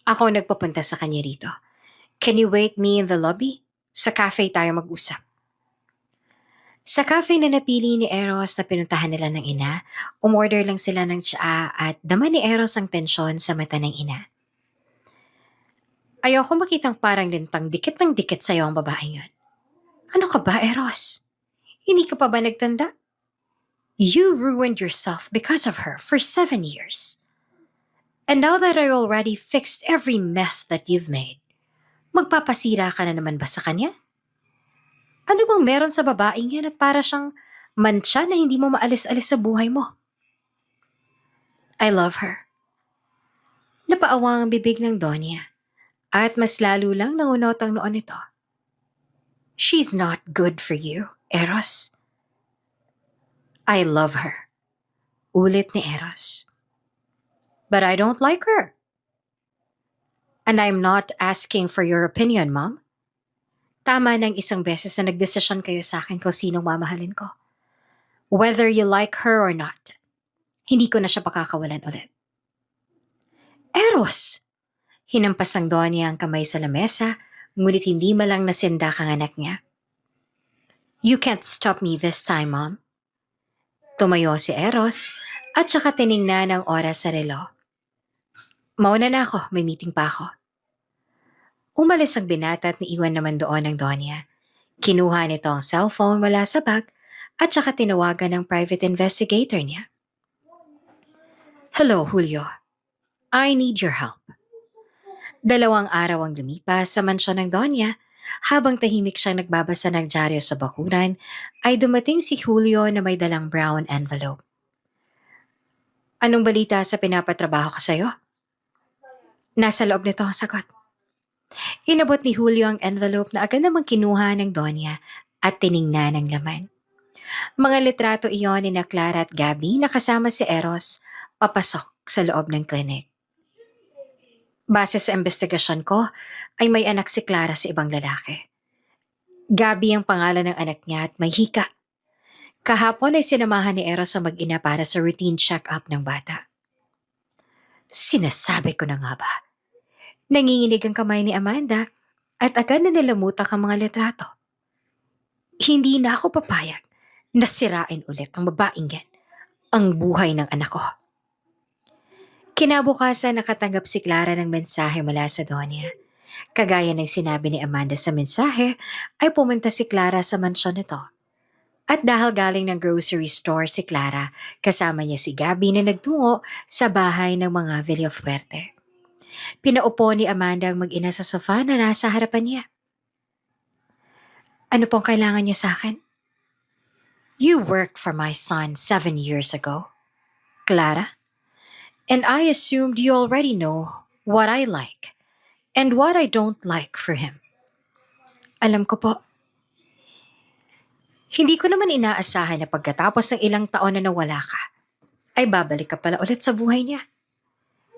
Ako nagpapunta sa kanya rito. Can you wait me in the lobby? Sa cafe tayo mag-usap. Sa cafe na napili ni Eros na pinuntahan nila ng ina, umorder lang sila ng tsaa at dama ni Eros ang tensyon sa mata ng ina. Ayoko makitang parang lintang dikit ng dikit sa'yo ang babaeng yun. Ano ka ba, Eros? Hindi ka pa ba nagtanda? You ruined yourself because of her for 7 years. And now that I already fixed every mess that you've made, magpapasira ka na naman ba sa kanya? Ano bang meron sa babaeng yan at para siyang mantsa na hindi mo maalis-alis sa buhay mo? I love her. Napaawang ang bibig ng Doña at mas lalo lang nangunot ang noon nito. She's not good for you, Eros. I love her. Ulit ni Eros. But I don't like her. And I'm not asking for your opinion, Mom. Tama ng isang beses na nagdesisyon kayo sa akin kung sinong mamahalin ko. Whether you like her or not, hindi ko na siya pakakawalan ulit. Eros! Hinampas ng Doña ang kamay sa lamesa, ngunit hindi malang nasindak ang anak niya. You can't stop me this time, Mom. Tumayo si Eros at saka tiningnan ang oras sa relo. Mauna na ako, may meeting pa ako. Umalis ang binata at niiwan naman doon ang Donya. Kinuha nito ang cellphone mula sa bag at saka tinawagan ng private investigator niya. Hello, Julio. I need your help. 2 araw ang lumipas sa mansyon ng Donya. Habang tahimik siyang nagbabasa ng dyaryo sa bakuran, ay dumating si Julio na may dalang brown envelope. Anong balita sa pinapatrabaho ko sa'yo? Nasa loob nito ang sagot. Inabot ni Julio ang envelope na agad namang kinuha ng Donya at tiningnan ang laman. Mga litrato iyon ni na Clara at Gabby na kasama si Eros papasok sa loob ng klinik. Base sa investigasyon ko, ay may anak si Clara sa ibang lalaki. Gabby ang pangalan ng anak niya at may hika. Kahapon ay sinamahan ni Eros sa mag-ina para sa routine check-up ng bata. Sinasabi ko na nga ba? Nanginginig ang kamay ni Amanda at agad na nilamutak ang mga litrato. Hindi na ako papayag na sirain ulit ang babaeng yan, ang buhay ng anak ko. Kinabukasan nakatanggap si Clara ng mensahe mula sa Donya. Kagaya ng sinabi ni Amanda sa mensahe, ay pumunta si Clara sa mansyon nito. At dahil galing ng grocery store si Clara, kasama niya si Gabby na nagtungo sa bahay ng mga Villafuerte. Pinaupo ni Amanda ang mag-ina sa sofa na nasa harapan niya. Ano pong kailangan niyo sa akin? You worked for my son 7 years ago, Clara. And I assumed you already know what I like and what I don't like for him. Alam ko po. Hindi ko naman inaasahan na pagkatapos ng ilang taon na nawala ka, ay babalik ka pala ulit sa buhay niya.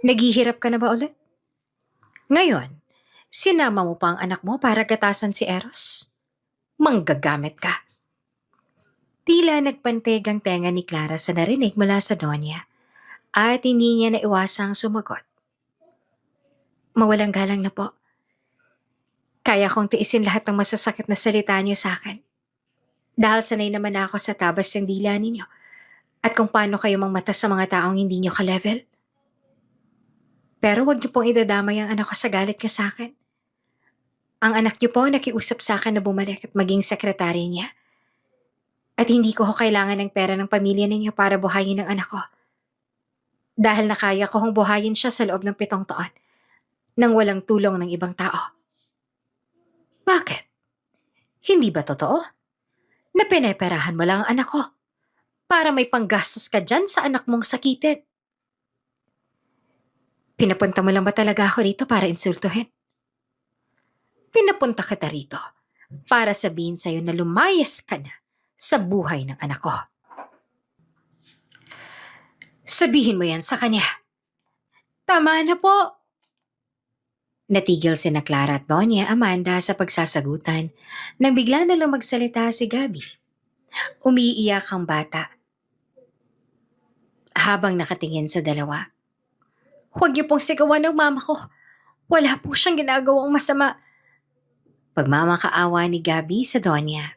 Naghihirap ka na ba ulit? Ngayon, sinama mo pa ang anak mo para gatasan si Eros? Manggagamit ka. Tila nagpanteg ang tenga ni Clara sa narinig mula sa Donya at hindi niya naiwasang sumagot. Mawalang galang na po. Kaya kong tiisin lahat ng masasakit na salita niyo sa akin. Dahil sanay naman ako sa tabas ng dila ninyo at kung paano kayo mangmata sa mga taong hindi niyo ka-level. Pero huwag niyo pong idadamay ang anak ko sa galit niyo sa akin. Ang anak niyo po nakiusap sa akin na bumalik at maging sekretary niya. At hindi ko kailangan ng pera ng pamilya ninyo para buhayin ang anak ko. Dahil nakaya ko hong buhayin siya sa loob ng 7 taon nang walang tulong ng ibang tao. Bakit? Hindi ba totoo? Na pineperahan mo lang ang anak ko para may panggastos ka dyan sa anak mong sakitin. Pinapunta mo lang ba talaga ako rito para insultuhin? Pinapunta kita rito para sabihin sa'yo na lumayas ka na sa buhay ng anak ko. Sabihin mo yan sa kanya. Tama na po. Natigil sina Clara at Donya Amanda sa pagsasagutan nang bigla na lang magsalita si Gabby. Umiiyak ang bata. Habang nakatingin sa dalawa. Huwag niyo pong sigawan ng mama ko. Wala po siyang ginagawang masama. Pagmamakaawa ni Gabby sa Donya.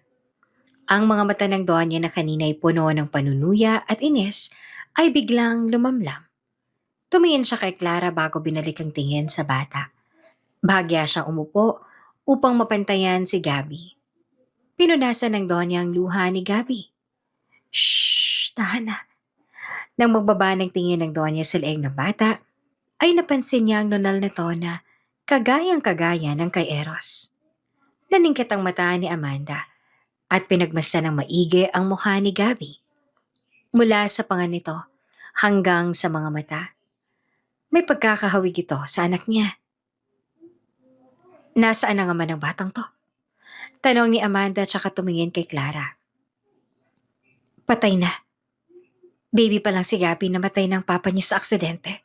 Ang mga mata ng Donya na kanina'y puno ng panunuya at inis ay biglang lumamlam. Tumingin siya kay Clara bago binalik ang tingin sa bata. Bahagya siyang umupo upang mapantayan si Gabby. Pinunasan ng Donya ang luha ni Gabby. Shhh, tahan na. Nang magbaba ng tingin ng Donya sa leeg ng bata, ay napansin niya ang nunal nito na kagayang-kagaya ng kay Eros. Naningkit ang mata ni Amanda at pinagmasdan ng maigi ang mukha ni Gabby. Mula sa panga nito hanggang sa mga mata, may pagkakahawig ito sa anak niya. Nasaan na nga man ang batang to? Tanong ni Amanda tsaka tumingin kay Clara. Patay na. Baby pa lang si Gabby na matay ng papa niya sa aksidente.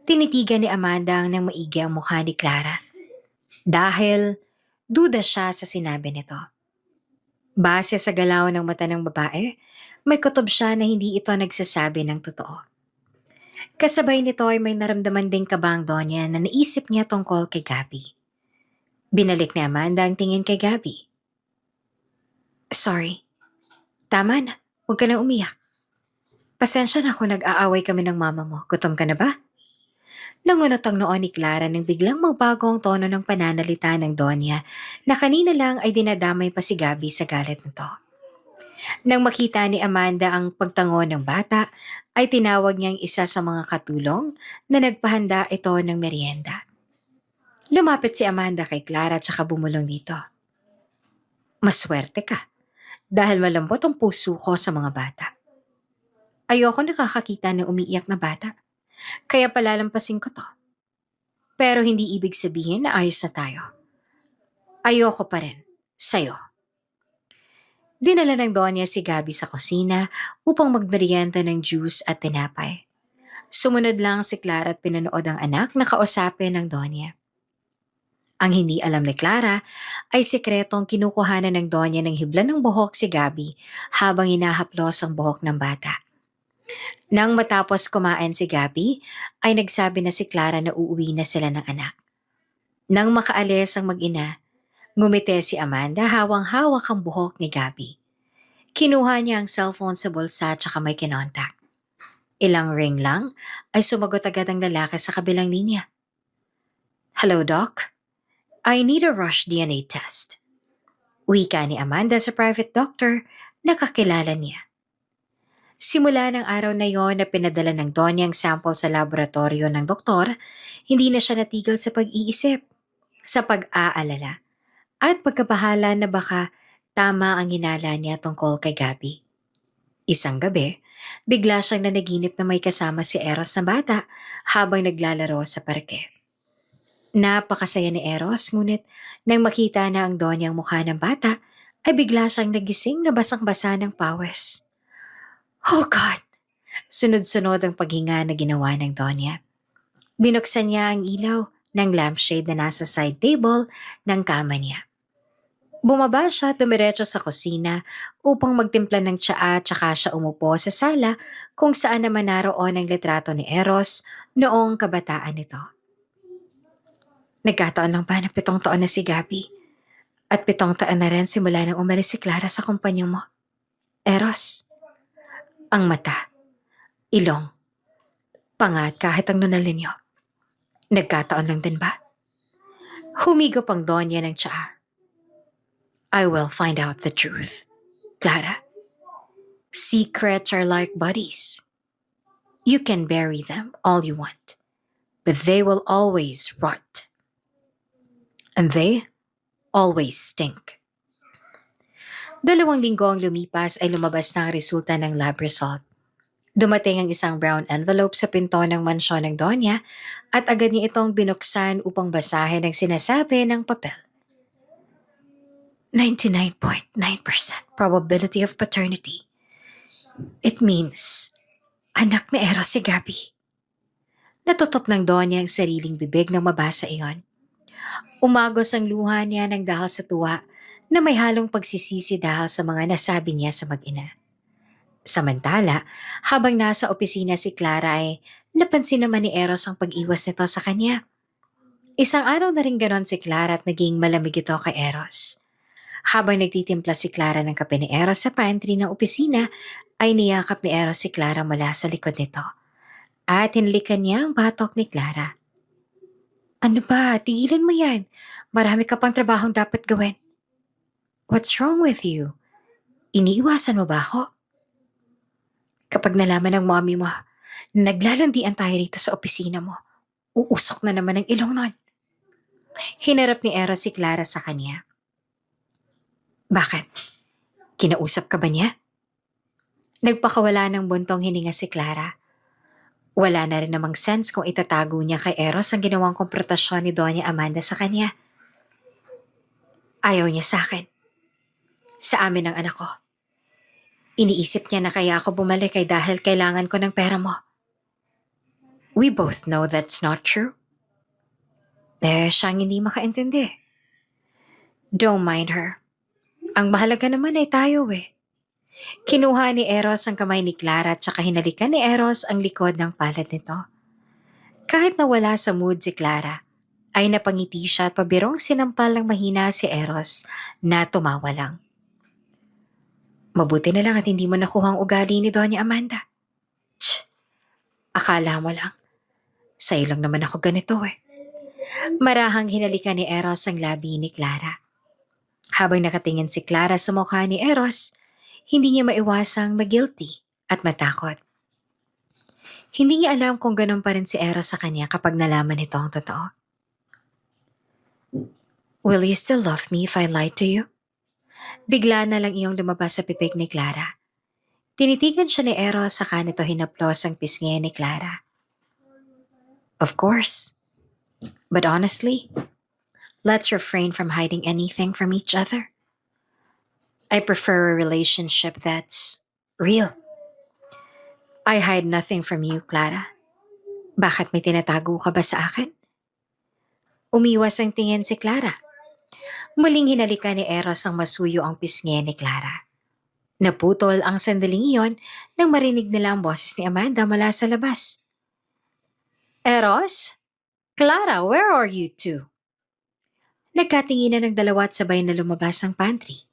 Tinitigan ni Amanda ang nang maigi ang mukha ni Clara. Dahil duda siya sa sinabi nito. Base sa galaw ng mata ng babae, may kutob siya na hindi ito nagsasabi ng totoo. Kasabay nito ay may naramdaman ding kabang Donya na naisip niya tungkol kay Gabby. Binalik ni Amanda ang tingin kay Gabby. Sorry. Tama na. Huwag ka na umiyak. Pasensya na kung nag-aaway kami ng mama mo. Gutom ka na ba? Nangunot ang noo ni Clara nang biglang magbago ang tono ng pananalita ng Donya na kanina lang ay dinadamay pa si Gabi sa galit nito. Nang makita ni Amanda ang pagtango ng bata, ay tinawag niyang isa sa mga katulong na nagpahanda ito ng merienda. Lumapit si Amanda kay Clara at saka bumulong dito. Maswerte ka dahil malambot ang puso ko sa mga bata. Ayoko nakakakita ng umiiyak na bata, kaya palalampasin ko to. Pero hindi ibig sabihin na ayos na tayo. Ayoko pa rin, sa'yo. Dinala ng Donya si Gabi sa kusina upang magmerienda ng juice at tinapay. Sumunod lang si Clara at pinanood ang anak na kausapin ng Donya. Ang hindi alam ni Clara ay sikretong kinukuhanan ng Donya ng hibla ng buhok si Gabi habang hinahaplos ang buhok ng bata. Nang matapos kumain si Gabi, ay nagsabi na si Clara na uuwi na sila ng anak. Nang makaalis ang mag-ina, ngumite si Amanda hawang-hawak ang buhok ni Gabi. Kinuha niya ang cellphone sa bulsa at saka may kinontak. Ilang ring lang ay sumagot agad ang lalaki sa kabilang linya. Hello, Doc. I need a rush DNA test. Wika ni Amanda sa private doctor na kakilala niya. Simula ng araw na yon na pinadala ng Donya ang sample sa laboratorio ng doktor, hindi na siya natigil sa pag-iisip, sa pag-aalala, at pagkabahala na baka tama ang hinala niya tungkol kay Gabi. Isang gabi, bigla siyang nanaginip na may kasama si Eros na bata habang naglalaro sa parke. Napakasaya ni Eros, ngunit nang makita na ang Donya ang mukha ng bata, ay bigla siyang nagising na basang-basa ng pawis. Oh God! Sunod-sunod ang paghinga na ginawa ng Donya. Binuksan niya ang ilaw ng lampshade na nasa side table ng kama niya. Bumaba siya at dumiretso sa kusina upang magtimpla ng tsaa at saka siya umupo sa sala kung saan naman naroon ang litrato ni Eros noong kabataan nito. Nagkataon lang ba na 7 taon na si Gabi? At 7 taon na rin simula nang umalis si Clara sa kumpanya mo. Eros, ang mata, ilong, panga at kahit ang nunalin niyo. Nagkataon lang din ba? Humigop ang Donya ng tsaa. I will find out the truth. Clara, secrets are like bodies. You can bury them all you want, but they will always rot. And they always stink. 2 linggo ang lumipas ay lumabas na ang resulta ng lab result. Dumating ang isang brown envelope sa pinto ng mansyon ng Donya at agad niya itong binuksan upang basahin ang sinasabi ng papel. 99.9% probability of paternity. It means, anak ni Eros si Gabi. Natutop ng Donya ang sariling bibig nang mabasa iyon. Umagos ang luha niya ng dahil sa tuwa na may halong pagsisisi dahil sa mga nasabi niya sa mag-ina. Samantala, habang nasa opisina si Clara ay napansin naman ni Eros ang pag-iwas nito sa kanya. Isang araw na rin ganon si Clara at naging malamig ito kay Eros. Habang nagtitimpla si Clara ng kape ni Eros sa pantry ng opisina, ay niyakap ni Eros si Clara mula sa likod nito. At hinalikan niya ang batok ni Clara. Ano ba? Tigilan mo yan. Marami ka pang trabahong dapat gawin. What's wrong with you? Iniiwasan mo ba ako? Kapag nalaman ng mommy mo na naglalandian tayo rito sa opisina mo, uusok na naman ang ilong nun. Hinarap ni Eros si Clara sa kanya. Bakit? Kinausap ka ba niya? Nagpakawala ng buntong hininga si Clara. Wala na rin namang sense kung itatago niya kay Eros ang ginawang komprotasyon ni Doña Amanda sa kanya. Ayaw niya sa akin. Sa amin ng anak ko. Iniisip niya na kaya ako bumalik ay dahil kailangan ko ng pera mo. We both know that's not true. Siyang hindi makaintindi. Don't mind her. Ang mahalaga naman ay tayo eh. Kinuha ni Eros ang kamay ni Clara at saka hinalikan ni Eros ang likod ng palad nito. Kahit nawala sa mood si Clara, ay napangiti siya at pabirong sinampal ng mahina si Eros na tumawa lang. Mabuti na lang at hindi mo nakuha ang ugali ni Doña Amanda. Akala mo lang. Sa'yo lang naman ako ganito eh. Marahang hinalikan ni Eros ang labi ni Clara. Habang nakatingin si Clara sa mukha ni Eros, hindi niya maiwasang mag-guilty at matakot. Hindi niya alam kung ganun pa rin si Eros sa kanya kapag nalaman nito ang totoo. Will you still love me if I lied to you? Bigla na lang iyong lumabas sa pipig ni Clara. Tinitigan siya ni Eros saka nito hinaplos ang pisngi ni Clara. Of course. But honestly, let's refrain from hiding anything from each other. I prefer a relationship that's real. I hide nothing from you, Clara. Bakit may tinatago ka ba sa akin? Umiwas ang tingin si Clara. Muling hinalikan ni Eros ang masuyo ang pisngi ni Clara. Naputol ang sandaling iyon nang marinig nila ang boses ni Amanda mula sa labas. Eros? Clara, where are you two? Nagkatinginan ng dalawa at sabay na lumabas ang pantry.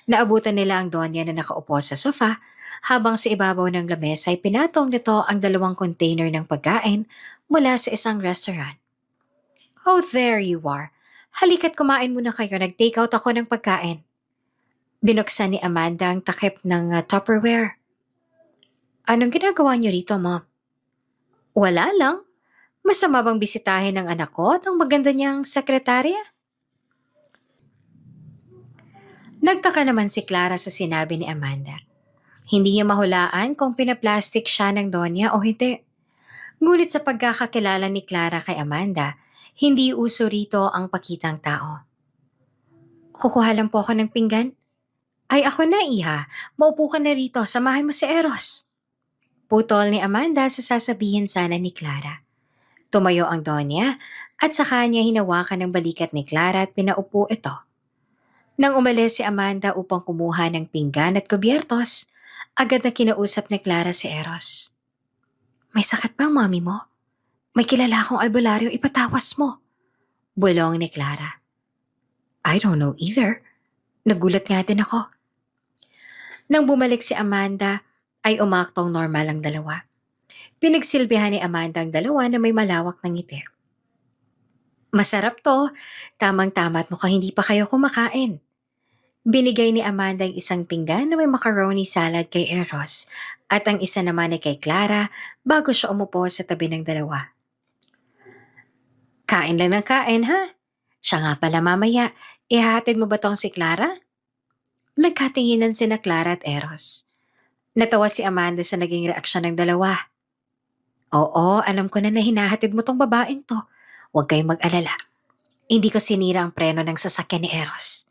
Naabutan nila ang Donya na nakaupo sa sofa habang sa ibabaw ng lamesa ay pinatong nito ang 2 container ng pagkain mula sa isang restaurant. Oh, there you are. Halika't kumain muna kayo, nag-take out ako ng pagkain. Binuksan ni Amanda ang takip ng Tupperware. Anong ginagawa niyo rito, Mom? Wala lang. Masama bang bisitahin ng anak ko at ang maganda niyang sekretarya? Nagtaka naman si Clara sa sinabi ni Amanda. Hindi niya mahulaan kung pinaplastic siya ng Donya o hindi. Ngunit sa pagkakakilala ni Clara kay Amanda, hindi uso rito ang pakitang tao. Kukuha lang po ako ng pinggan. Ay ako na, Iha. Maupo ka na rito. Samahan mo si Eros. Putol ni Amanda sa sasabihin sana ni Clara. Tumayo ang Donya at saka niya hinawakan ng balikat ni Clara at pinaupo ito. Nang umalis si Amanda upang kumuha ng pinggan at kubyertos, agad na kinausap ni Clara si Eros. May sakit ba ang mami mo? May kilala akong albularyo, ipatawas mo. Bulong ni Clara. I don't know either. Nagulat nga din ako. Nang bumalik si Amanda, ay umaktong normal ang dalawa. Pinagsilbihan ni Amanda ang dalawa na may malawak ng ngiti. Masarap to, tamang-tama at mukhang hindi pa kayo kumakain. Binigay ni Amanda ang isang pinggan na may macaroni salad kay Eros at ang isa naman ay kay Clara bago siya umupo sa tabi ng dalawa. Kain lang ng kain, ha? Siya nga pala mamaya, ihahatid mo ba tong si Clara? Nagkatinginan sina Clara at Eros. Natawa si Amanda sa naging reaksyon ng dalawa. Oo, alam ko na hinahatid mo tong babaeng to. Huwag kayong mag-alala. Hindi ko sinira ang preno ng sasakyan ni Eros.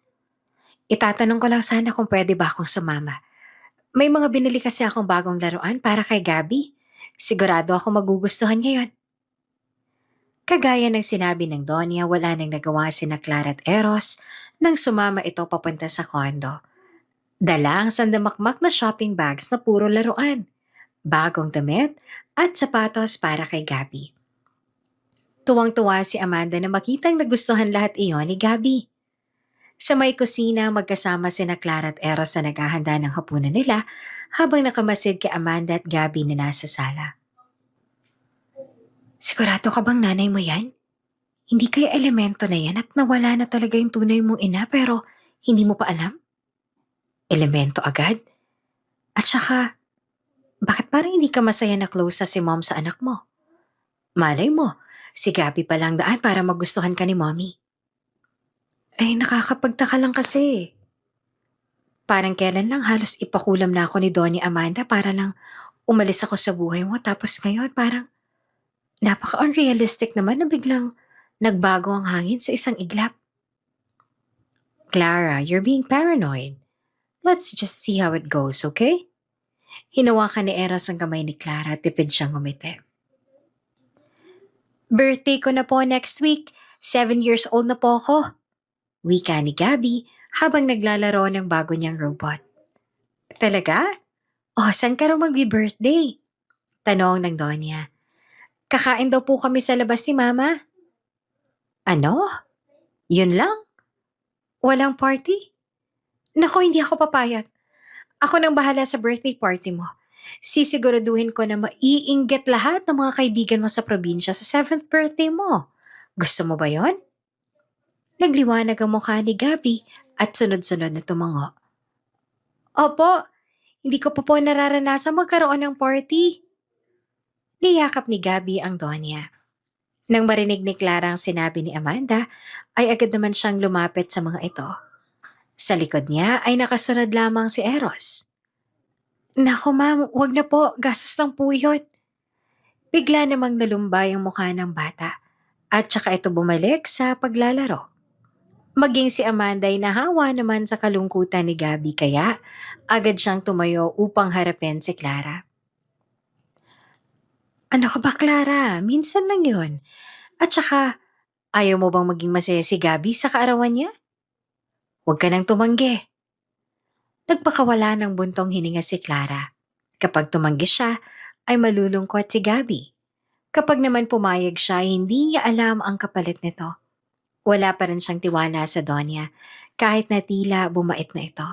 Itatanong ko lang sana kung pwede ba akong sumama. May mga binili kasi akong bagong laruan para kay Gabby. Sigurado ako magugustuhan ngayon. Kagaya ng sinabi ng Donya, wala nang nagawa sina Clara at Eros nang sumama ito papunta sa kondo. Dala ang sandamakmak na shopping bags na puro laruan, bagong damit at sapatos para kay Gabby. Tuwang-tuwa si Amanda na makitang nagustuhan lahat iyon ni Gabby. Sa may kusina, magkasama sina Clara at Eros na naghahanda ng hapunan nila habang nakamasid kay Amanda at Gabby na nasa sala. Sigurado ka bang nanay mo yan? Hindi kaya elemento na yan at nawala na talaga yung tunay mong ina pero hindi mo pa alam? Elemento agad? At saka, bakit parang hindi ka masaya na close sa si mom sa anak mo? Malay mo, si Gabby pa lang daan para magustuhan ka ni mommy. Ay, nakakapagtaka lang kasi. Parang kailan lang halos ipakulam na ako ni Donya Amanda para lang umalis ako sa buhay mo tapos ngayon parang napaka-unrealistic naman na biglang nagbago ang hangin sa isang iglap. Clara, you're being paranoid. Let's just see how it goes, okay? Hinawakan ni Eros ang kamay ni Clara at tipid siyang ngumiti. Birthday ko na po next week. 7 years old na po ako. Wika ni Gabby habang naglalaro ng bago niyang robot. Talaga? Oh, saan ka raw mag-birthday? Tanong ng Donya. Kakain daw po kami sa labas ni Mama. Ano? Yun lang? Walang party? Naku, hindi ako papayag. Ako nang bahala sa birthday party mo. Sisiguraduhin ko na maiinggit lahat ng mga kaibigan mo sa probinsya sa 7th birthday mo. Gusto mo ba yon? Nagliwanag ang mukha ni Gabby at sunod-sunod na tumango. Opo, hindi ko pa po nararanasan magkaroon ng party. Niyakap ni Gabby ang Donya. Nang marinig ni Clara ang sinabi ni Amanda, ay agad naman siyang lumapit sa mga ito. Sa likod niya ay nakasunod lamang si Eros. Naku ma'am, wag na po, gastos lang po yun. Bigla namang nalumbay ang mukha ng bata at saka ito bumalik sa paglalaro. Maging si Amanda ay nahawa naman sa kalungkutan ni Gabby kaya agad siyang tumayo upang harapin si Clara. Ano ka ba Clara? Minsan lang yun. At saka, ayaw mo bang maging masaya si Gabby sa kaarawan niya? Huwag ka nang tumanggi. Nagpakawala ng buntong hininga si Clara. Kapag tumanggi siya, ay malulungkot si Gabby. Kapag naman pumayag siya, hindi niya alam ang kapalit nito. Wala pa rin siyang tiwala sa Donya, kahit na tila bumait na ito.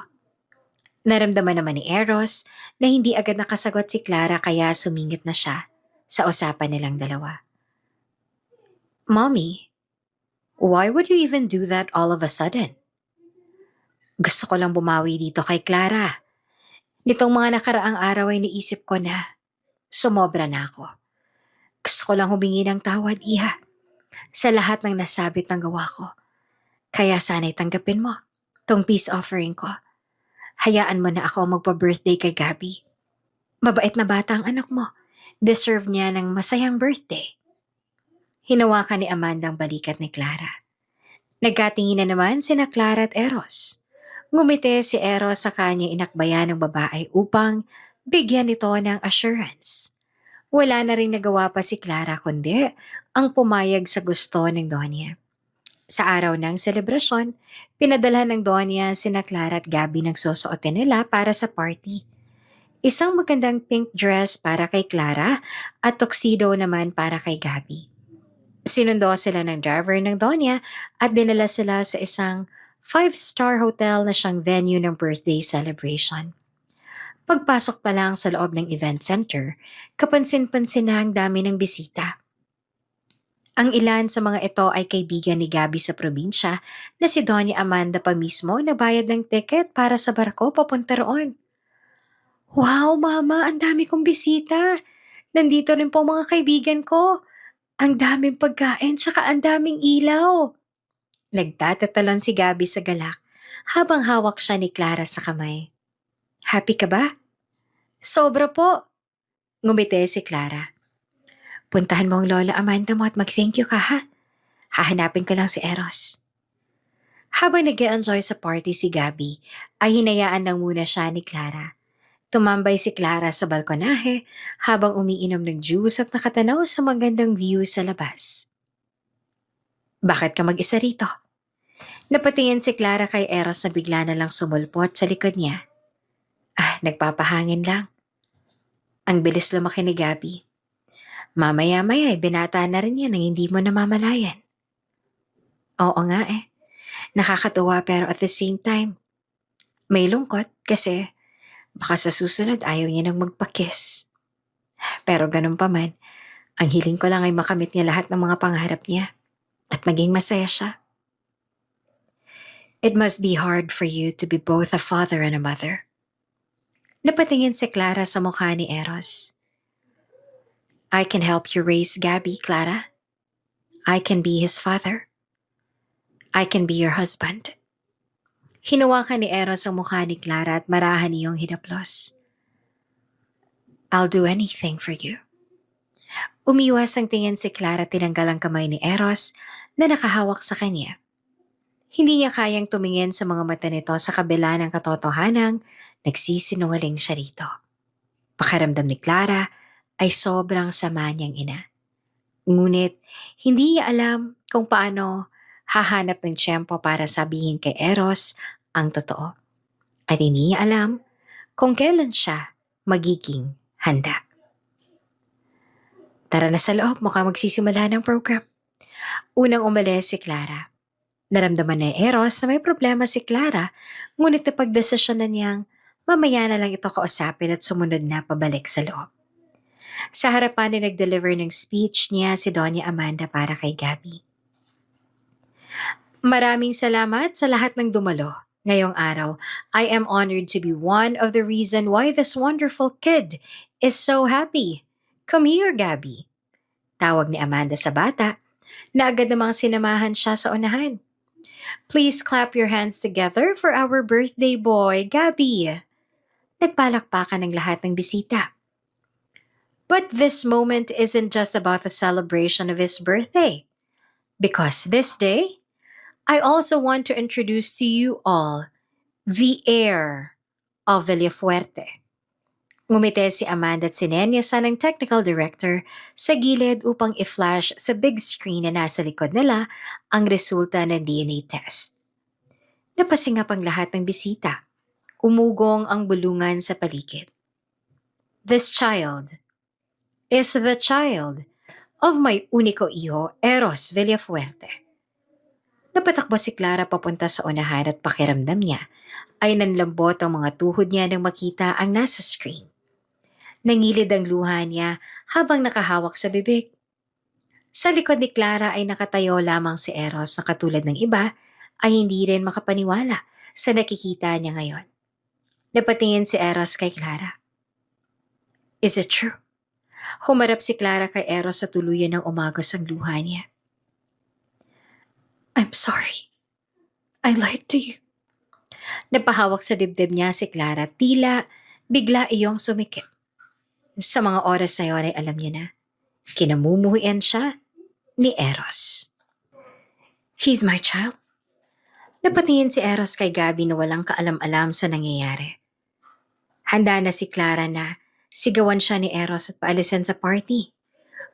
Naramdaman naman ni Eros na hindi agad nakasagot si Clara kaya sumingit na siya sa usapan nilang dalawa. Mommy, why would you even do that all of a sudden? Gusto ko lang bumawi dito kay Clara. Nitong mga nakaraang araw ay naisip ko na sumobra na ako. Gusto ko lang humingi ng tawad, Iha, sa lahat ng nasabit ng gawa ko. Kaya sana'y tanggapin mo tong peace offering ko. Hayaan mo na ako magpa-birthday kay Gabby. Mabait na bata ang anak mo. Deserve niya ng masayang birthday. Hinawakan ni Amanda ang balikat ni Clara. Nagkatingin na naman sina Clara at Eros. Ngumiti si Eros sa kanya inakbayan ng babae upang bigyan ito ng assurance. Wala na rin nagawa pa si Clara kundi ang pumayag sa gusto ng Donya. Sa araw ng selebrasyon, pinadala ng Donya sina Clara at Gabby ng susuotin nila para sa party. Isang magandang pink dress para kay Clara at tuxedo naman para kay Gabby. Sinundo sila ng driver ng Donya at dinala sila sa isang 5-star hotel na siyang venue ng birthday celebration. Pagpasok pa lang sa loob ng event center, kapansin-pansin na ang dami ng bisita. Ang ilan sa mga ito ay kaibigan ni Gabby sa probinsya na si Donya Amanda pa mismo nagbayad ng ticket para sa barko papunta roon. Wow, Mama! Ang dami kong bisita! Nandito rin po mga kaibigan ko! Ang daming pagkain tsaka ang daming ilaw! Nagtatatalon si Gabby sa galak habang hawak siya ni Clara sa kamay. Happy ka ba? Sobra po! Ngumiti si Clara. Puntahan mo ang Lola Amanda mo at mag-thank you ka ha. Hahanapin ko lang si Eros. Habang nag-enjoy sa party si Gabby, ay hinayaan lang muna siya ni Clara. Tumambay si Clara sa balkonahe habang umiinom ng juice at nakatanaw sa magandang view sa labas. Bakit ka mag-isa rito? Napatingin si Clara kay Eros na bigla na lang sumulpot sa likod niya. Nagpapahangin lang. Ang bilis lumaki ni Gabby. Mamaya-maya ay binata na rin yan nang hindi mo namamalayan. Oo nga eh. Nakakatuwa pero at the same time, may lungkot kasi baka sa susunod ayaw niya nang magpa-kiss. Pero ganun pa man, ang hiling ko lang ay makamit niya lahat ng mga pangarap niya at maging masaya siya. It must be hard for you to be both a father and a mother. Napatingin si Clara sa mukha ni Eros. I can help you raise Gabby, Clara. I can be his father. I can be your husband. Hinawakan ni Eros ang mukha ni Clara at marahan niyong hinaplos. I'll do anything for you. Umiwas ang tingin si Clara, tinanggal ang kamay ni Eros na nakahawak sa kanya. Hindi niya kayang tumingin sa mga mata nito sa kabila ng katotohanang nagsisinungaling siya rito. Pakiramdam ni Clara ay sobrang sama niyang ina. Ngunit hindi niya alam kung paano hahanap ng tiyempo para sabihin kay Eros ang totoo. At hindi niya alam kung kailan siya magiging handa. Tara na sa loob, mukhang magsisimula ng program. Unang umalis si Clara. Naramdaman ni Eros na may problema si Clara, ngunit napagdesisyon na niyang Mamaya na lang ito kausapin at sumunod na pabalik sa loob. Sa harapan ni nag-deliver ng speech niya si Doña Amanda para kay Gabby. Maraming salamat sa lahat ng dumalo. Ngayong araw, I am honored to be one of the reason why this wonderful kid is so happy. Come here, Gabby. Tawag ni Amanda sa bata na agad namang sinamahan siya sa unahan. Please clap your hands together for our birthday boy, Gabby. Nagpalakpakan ng lahat ng bisita. But this moment isn't just about the celebration of his birthday. Because this day, I also want to introduce to you all the heir of Villafuerte. Ngumite si Amanda at sinenyasan ng technical director sa gilid upang i-flash sa big screen na nasa likod nila ang resulta ng DNA test. Napasingap ang lahat ng bisita. Umugong ang bulungan sa paligid. This child is the child of my unico hijo, Eros Villafuerte. Napatakbo si Clara papunta sa unahan at pakiramdam niya ay nanlambot ang mga tuhod niya nang makita ang nasa screen. Nangilid ang luha niya habang nakahawak sa bibig. Sa likod ni Clara ay nakatayo lamang si Eros na katulad ng iba ay hindi rin makapaniwala sa nakikita niya ngayon. Napatingin si Eros kay Clara. Is it true? Humarap si Clara kay Eros sa tuluyan ng umagos ang luha niya. I'm sorry. I lied to you. Napahawak sa dibdib niya si Clara, tila bigla iyong sumikip. Sa mga oras na yun ay alam niya na, kinamumuhian siya ni Eros. He's my child. Napatingin si Eros kay Gabby na walang kaalam-alam sa nangyayari. Handa na si Clara na sigawan siya ni Eros at paalisan sa party.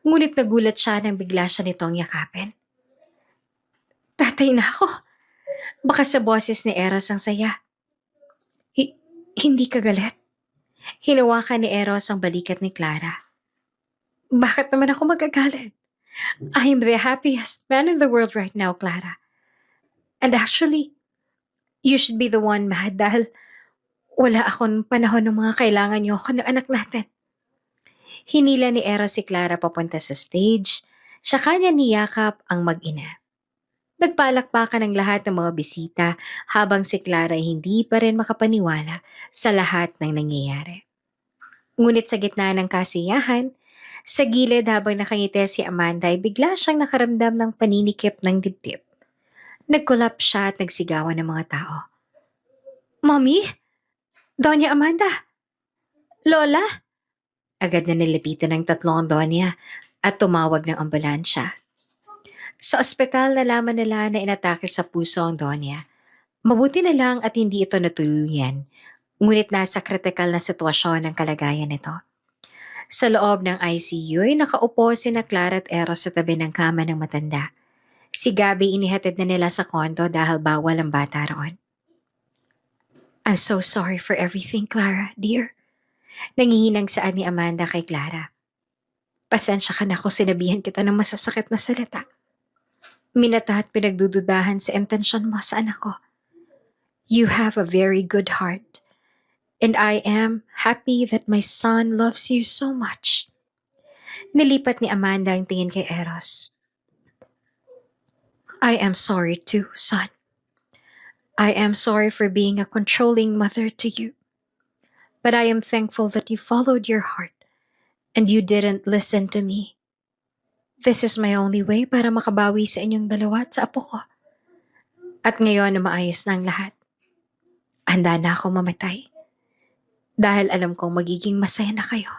Ngunit nagulat siya nang bigla siya nitong yakapin. Tatay na ako. Baka sa boses ni Eros ang saya. Hindi ka galit? Hinawakan ni Eros ang balikat ni Clara. Bakit naman ako magagalit? I am the happiest man in the world right now, Clara. And actually, you should be the one mad dahil wala akong panahon ng mga kailangan niyo ako ng anak natin. Hinila ni Eros si Clara papunta sa stage, siya kanya niyakap ang mag-ina. Nagpalakpakan ang lahat ng mga bisita habang si Clara ay hindi pa rin makapaniwala sa lahat ng nangyayari. Ngunit sa gitna ng kasiyahan, sa gilid habang nakangiti si Amanda ay bigla siyang nakaramdam ng paninikip ng dibdib. Nagkulap siya at nagsigawan ng mga tao. Mommy? Doña Amanda? Lola? Agad na nilapitan ng tatlong Doña at tumawag ng ambulansya. Sa ospital nalaman nila na inatake sa puso ang Doña. Mabuti na lang at hindi ito natuluyan, ngunit nasa kritikal na sitwasyon ang kalagayan nito. Sa loob ng ICU ay nakaupo sina Clara at Eros sa tabi ng kama ng matanda. Si Gabby inihatid na nila sa kondo dahil bawal ang bata roon. I'm so sorry for everything, Clara, dear. Nangihinang saan ni Amanda kay Clara. Pasensya ka na kung sinabihan kita ng masasakit na salita. Minata at pinagdududahan sa intensyon mo sa anak ko. You have a very good heart. And I am happy that my son loves you so much. Nilipat ni Amanda ang tingin kay Eros. I am sorry too, son. I am sorry for being a controlling mother to you. But I am thankful that you followed your heart and you didn't listen to me. This is my only way para makabawi sa inyong dalawa at sa apo ko. At ngayon na maayos na ang lahat, handa na ako mamatay. Dahil alam kong magiging masaya na kayo.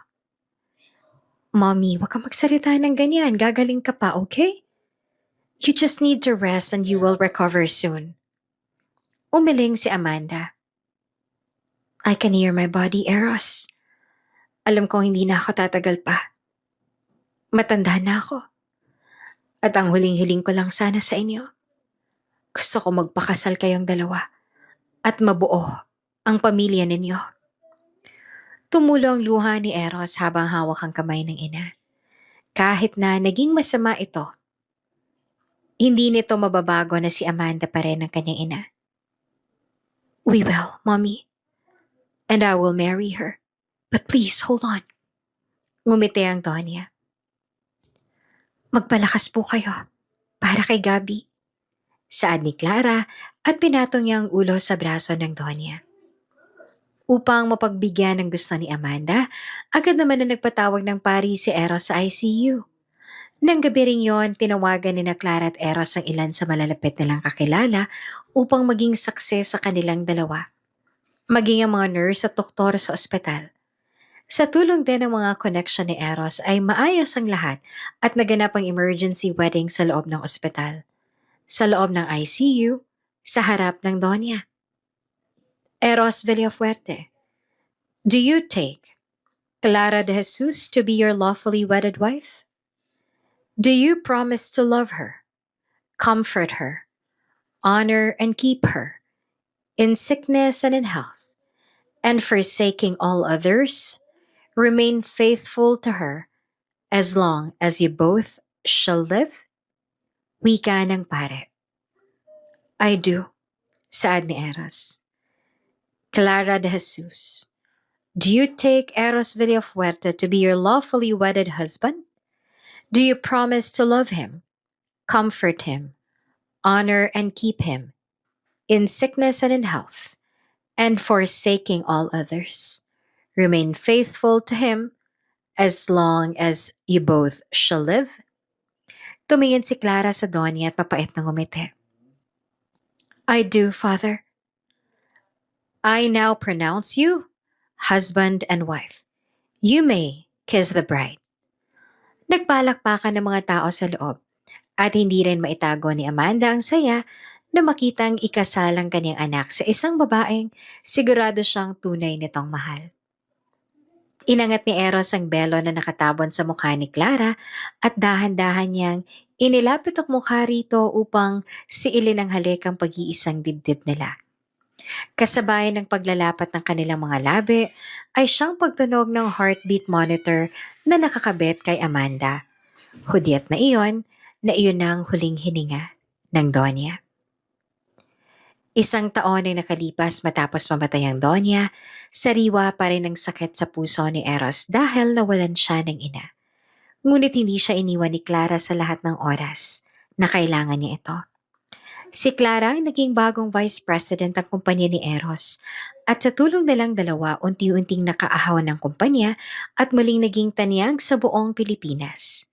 Mommy, wag kang magsalita ng ganyan. Gagaling ka pa, okay? You just need to rest and you will recover soon. Umiling si Amanda. I can hear my body, Eros. Alam kong hindi na ako tatagal pa. Matanda na ako. At ang huling-hiling ko lang sana sa inyo. Gusto ko magpakasal kayong dalawa at mabuo ang pamilya ninyo. Tumulo ang luha ni Eros habang hawak ang kamay ng ina. Kahit na naging masama ito, hindi nito mababago na si Amanda pa rin ang kanyang ina. We will, Mommy. And I will marry her. But please, hold on. Ngumiti ang Donya. Magpalakas po kayo. Para kay Gabi. Saad ni Clara at pinatong niya ang ulo sa braso ng Donya. Upang mapagbigyan ng gusto ni Amanda, agad naman na nagpatawag ng pari si Eros sa ICU. Nang gabi ring yon, tinawagan ni na Clara at Eros ang ilan sa malalapit nilang kakilala upang maging sakse sa kanilang dalawa. Maging ang mga nurse at doktor sa ospital. Sa tulong din ng mga connection ni Eros ay maayos ang lahat at naganap ang emergency wedding sa loob ng ospital. Sa loob ng ICU, sa harap ng Donya. Eros Villafuerte, do you take Clara de Jesus to be your lawfully wedded wife? Do you promise to love her, comfort her, honor and keep her, in sickness and in health, and forsaking all others, remain faithful to her as long as you both shall live? Wika ng pare. I do, saad ni Eros. Clara de Jesus, do you take Eros Villafuerte to be your lawfully wedded husband? Do you promise to love him, comfort him, honor and keep him, in sickness and in health, and forsaking all others, remain faithful to him as long as you both shall live? Tumingin si Clara sa Donya at papait ng umiti. I do, Father. I now pronounce you husband and wife. You may kiss the bride. Nagpalakpakan ng mga tao sa loob at hindi rin maitago ni Amanda ang saya na makitang ikasal ang kanyang anak sa isang babaeng sigurado siyang tunay nitong mahal. Inangat ni Eros ang belo na nakatabon sa mukha ni Clara at dahan-dahan niyang inilapit ang mukha rito upang siilin ang halik ang pag-iisang dibdib nila. Kasabay ng paglalapat ng kanilang mga labi ay siyang pagtunog ng heartbeat monitor na nakakabit kay Amanda. Hudyat na iyon ang huling hininga ng Donya. Isang taon ay nakalipas matapos mamatay ang Donya, sariwa pa rin ang sakit sa puso ni Eros dahil nawalan siya ng ina. Ngunit hindi siya iniwan ni Clara sa lahat ng oras na kailangan niya ito. Si Clara ay naging bagong vice president ng kumpanya ni Eros at sa tulong nilang dalawa unti-unting nakaahawan ng kumpanya at muling naging tanyag sa buong Pilipinas.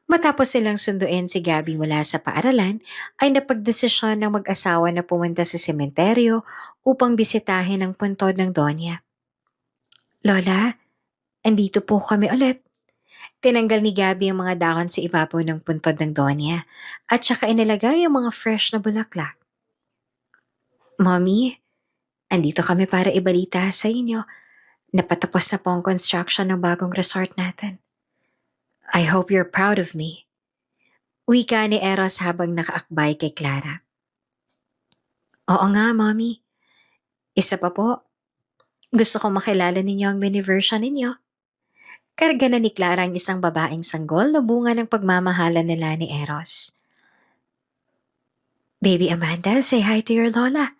Matapos silang sunduin si Gabby mula sa paaralan ay napagdesisyon ng mag-asawa na pumunta sa sementeryo upang bisitahin ang puntod ng Donya. Lola, andito po kami ulit. Tinanggal ni Gabby ang mga dahon sa ibabaw ng puntod ng Donya at saka inilagay ang mga fresh na bulaklak. Mommy, andito kami para ibalita sa inyo. Napatapos na po ang construction ng bagong resort natin. I hope you're proud of me. Wika ni Eros habang nakaakbay kay Clara. Oo nga, Mommy. Isa pa po. Gusto ko makilala ninyo ang mini version ninyo. Karga na ni Clara ang isang babaeng sanggol na bunga ng pagmamahalan nila ni Eros. Baby Amanda, say hi to your lola.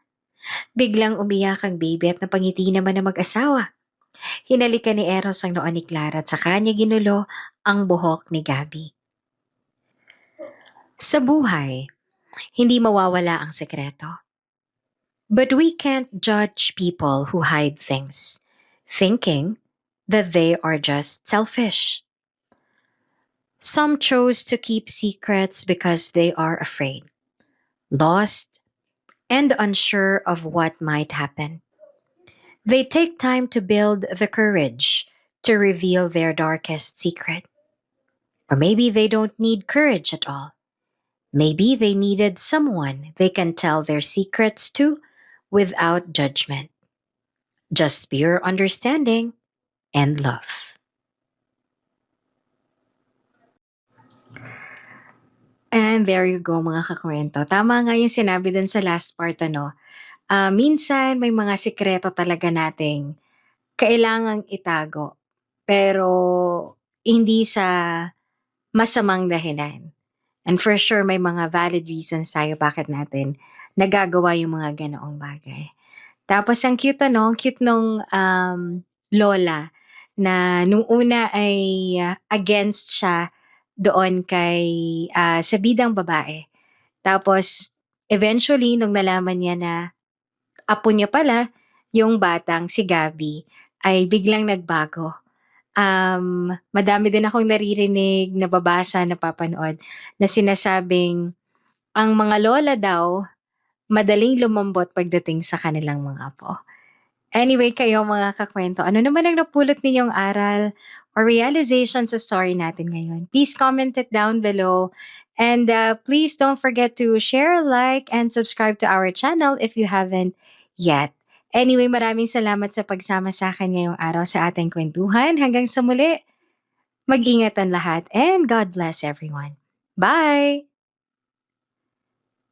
Biglang umiyak ang baby at napangiti naman ang mag-asawa. Hinalikan ni Eros ang noon ni Clara at saka niya ginulo ang buhok ni Gabby. Sa buhay, hindi mawawala ang sekreto. But we can't judge people who hide things, thinking that they are just selfish. Some chose to keep secrets because they are afraid, lost, and unsure of what might happen. They take time to build the courage to reveal their darkest secret. Or maybe they don't need courage at all. Maybe they needed someone they can tell their secrets to without judgment. Just pure understanding and love. And there you go mga kakwento. Tama nga yung sinabi dun sa last part minsan may mga sikreto talaga nating kailangang itago. Pero hindi sa masamang dahilan. And for sure may mga valid reasons tayo bakit natin nagagawa yung mga ganoong bagay. Tapos ang cute ano, ang cute nung, lola na nung una ay, against siya doon kay, sa bidang babae. Tapos eventually nung nalaman niya na apo niya pala yung batang si Gabby, ay biglang nagbago. Madami din akong naririnig, nababasa, napapanood na sinasabing ang mga lola daw madaling lumambot pagdating sa kanilang mga apo. Anyway, kayo mga kakwento, ano naman ang napulot ninyong aral or realization sa story natin ngayon? Please comment it down below. And please don't forget to share, like, and subscribe to our channel if you haven't yet. Anyway, maraming salamat sa pagsama sa akin ngayong araw sa ating kwentuhan. Hanggang sa muli, mag-ingat ang lahat and God bless everyone. Bye!